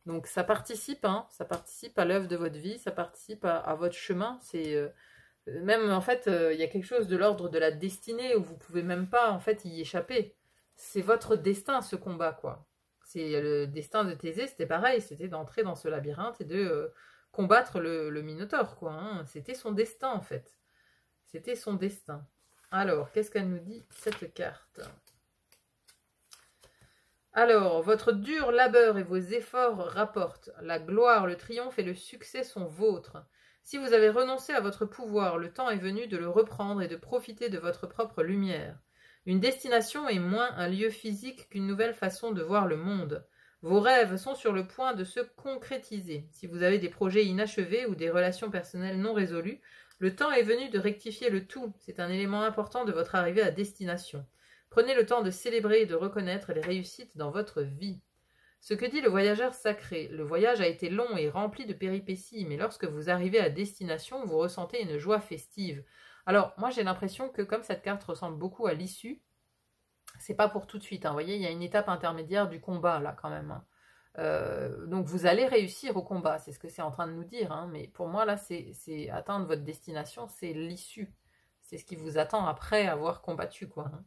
Donc, ça participe, hein, ça participe à l'œuvre de votre vie, ça participe à votre chemin. C'est... même, en fait, il y a quelque chose de l'ordre de la destinée où vous pouvez même pas, en fait, y échapper. C'est votre destin, ce combat, quoi. C'est le destin de Thésée, c'était pareil, c'était d'entrer dans ce labyrinthe et de combattre le Minotaure, quoi. Hein. C'était son destin, en fait. C'était son destin. Alors, qu'est-ce qu'elle nous dit, cette carte? Alors, votre dur labeur et vos efforts rapportent. La gloire, le triomphe et le succès sont vôtres. Si vous avez renoncé à votre pouvoir, le temps est venu de le reprendre et de profiter de votre propre lumière. Une destination est moins un lieu physique qu'une nouvelle façon de voir le monde. Vos rêves sont sur le point de se concrétiser. Si vous avez des projets inachevés ou des relations personnelles non résolues, le temps est venu de rectifier le tout. C'est un élément important de votre arrivée à destination. Prenez le temps de célébrer et de reconnaître les réussites dans votre vie. Ce que dit le voyageur sacré, le voyage a été long et rempli de péripéties, mais lorsque vous arrivez à destination, vous ressentez une joie festive. Alors, moi j'ai l'impression que comme cette carte ressemble beaucoup à l'issue, c'est pas pour tout de suite, hein. Vous voyez, il y a une étape intermédiaire du combat, là, quand même, hein. Donc, vous allez réussir au combat, c'est ce que c'est en train de nous dire, hein. Mais pour moi, là, c'est atteindre votre destination, c'est l'issue. C'est ce qui vous attend après avoir combattu, quoi, hein.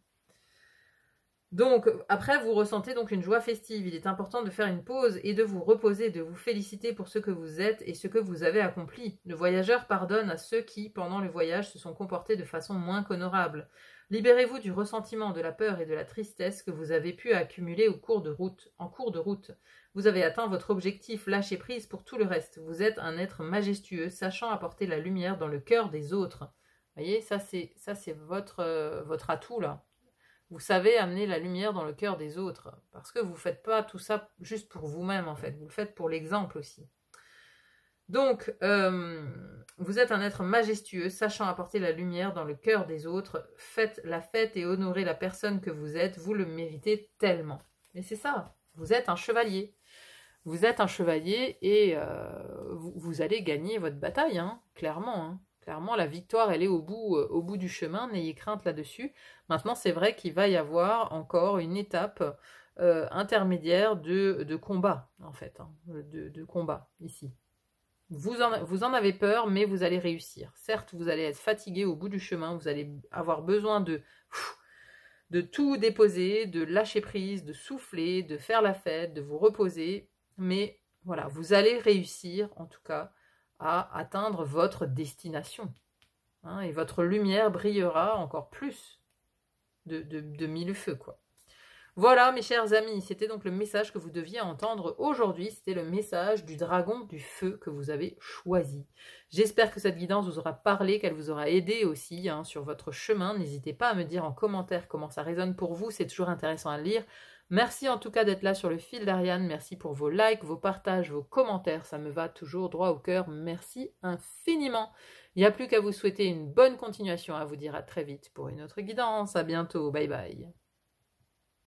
Donc, après, vous ressentez donc une joie festive. Il est important de faire une pause et de vous reposer, de vous féliciter pour ce que vous êtes et ce que vous avez accompli. Le voyageur pardonne à ceux qui, pendant le voyage, se sont comportés de façon moins qu'honorable. Libérez-vous du ressentiment, de la peur et de la tristesse que vous avez pu accumuler en cours de route. Vous avez atteint votre objectif, lâchez prise pour tout le reste. Vous êtes un être majestueux, sachant apporter la lumière dans le cœur des autres. Vous voyez, ça c'est votre atout, là. Vous savez amener la lumière dans le cœur des autres, parce que vous ne faites pas tout ça juste pour vous-même, en fait. Vous le faites pour l'exemple aussi. Donc, vous êtes un être majestueux, sachant apporter la lumière dans le cœur des autres. Faites la fête et honorez la personne que vous êtes. Vous le méritez tellement. Mais c'est ça, vous êtes un chevalier. Vous êtes un chevalier et vous allez gagner votre bataille, hein, clairement, hein. Clairement, la victoire, elle est au bout du chemin, n'ayez crainte là-dessus. Maintenant, c'est vrai qu'il va y avoir encore une étape intermédiaire de combat, en fait, hein, de combat, ici. Vous en avez peur, mais vous allez réussir. Certes, vous allez être fatigué au bout du chemin, vous allez avoir besoin de tout déposer, de lâcher prise, de souffler, de faire la fête, de vous reposer, mais voilà, vous allez réussir, en tout cas, à atteindre votre destination. Hein, et votre lumière brillera encore plus de mille feux, quoi. Voilà, mes chers amis, c'était donc le message que vous deviez entendre aujourd'hui. C'était le message du dragon du feu que vous avez choisi. J'espère que cette guidance vous aura parlé, qu'elle vous aura aidé aussi, hein, sur votre chemin. N'hésitez pas à me dire en commentaire comment ça résonne pour vous, c'est toujours intéressant à lire. Merci en tout cas d'être là sur le fil d'Ariane. Merci pour vos likes, vos partages, vos commentaires. Ça me va toujours droit au cœur. Merci infiniment. Il n'y a plus qu'à vous souhaiter une bonne continuation, à vous dire à très vite pour une autre guidance. À bientôt. Bye bye.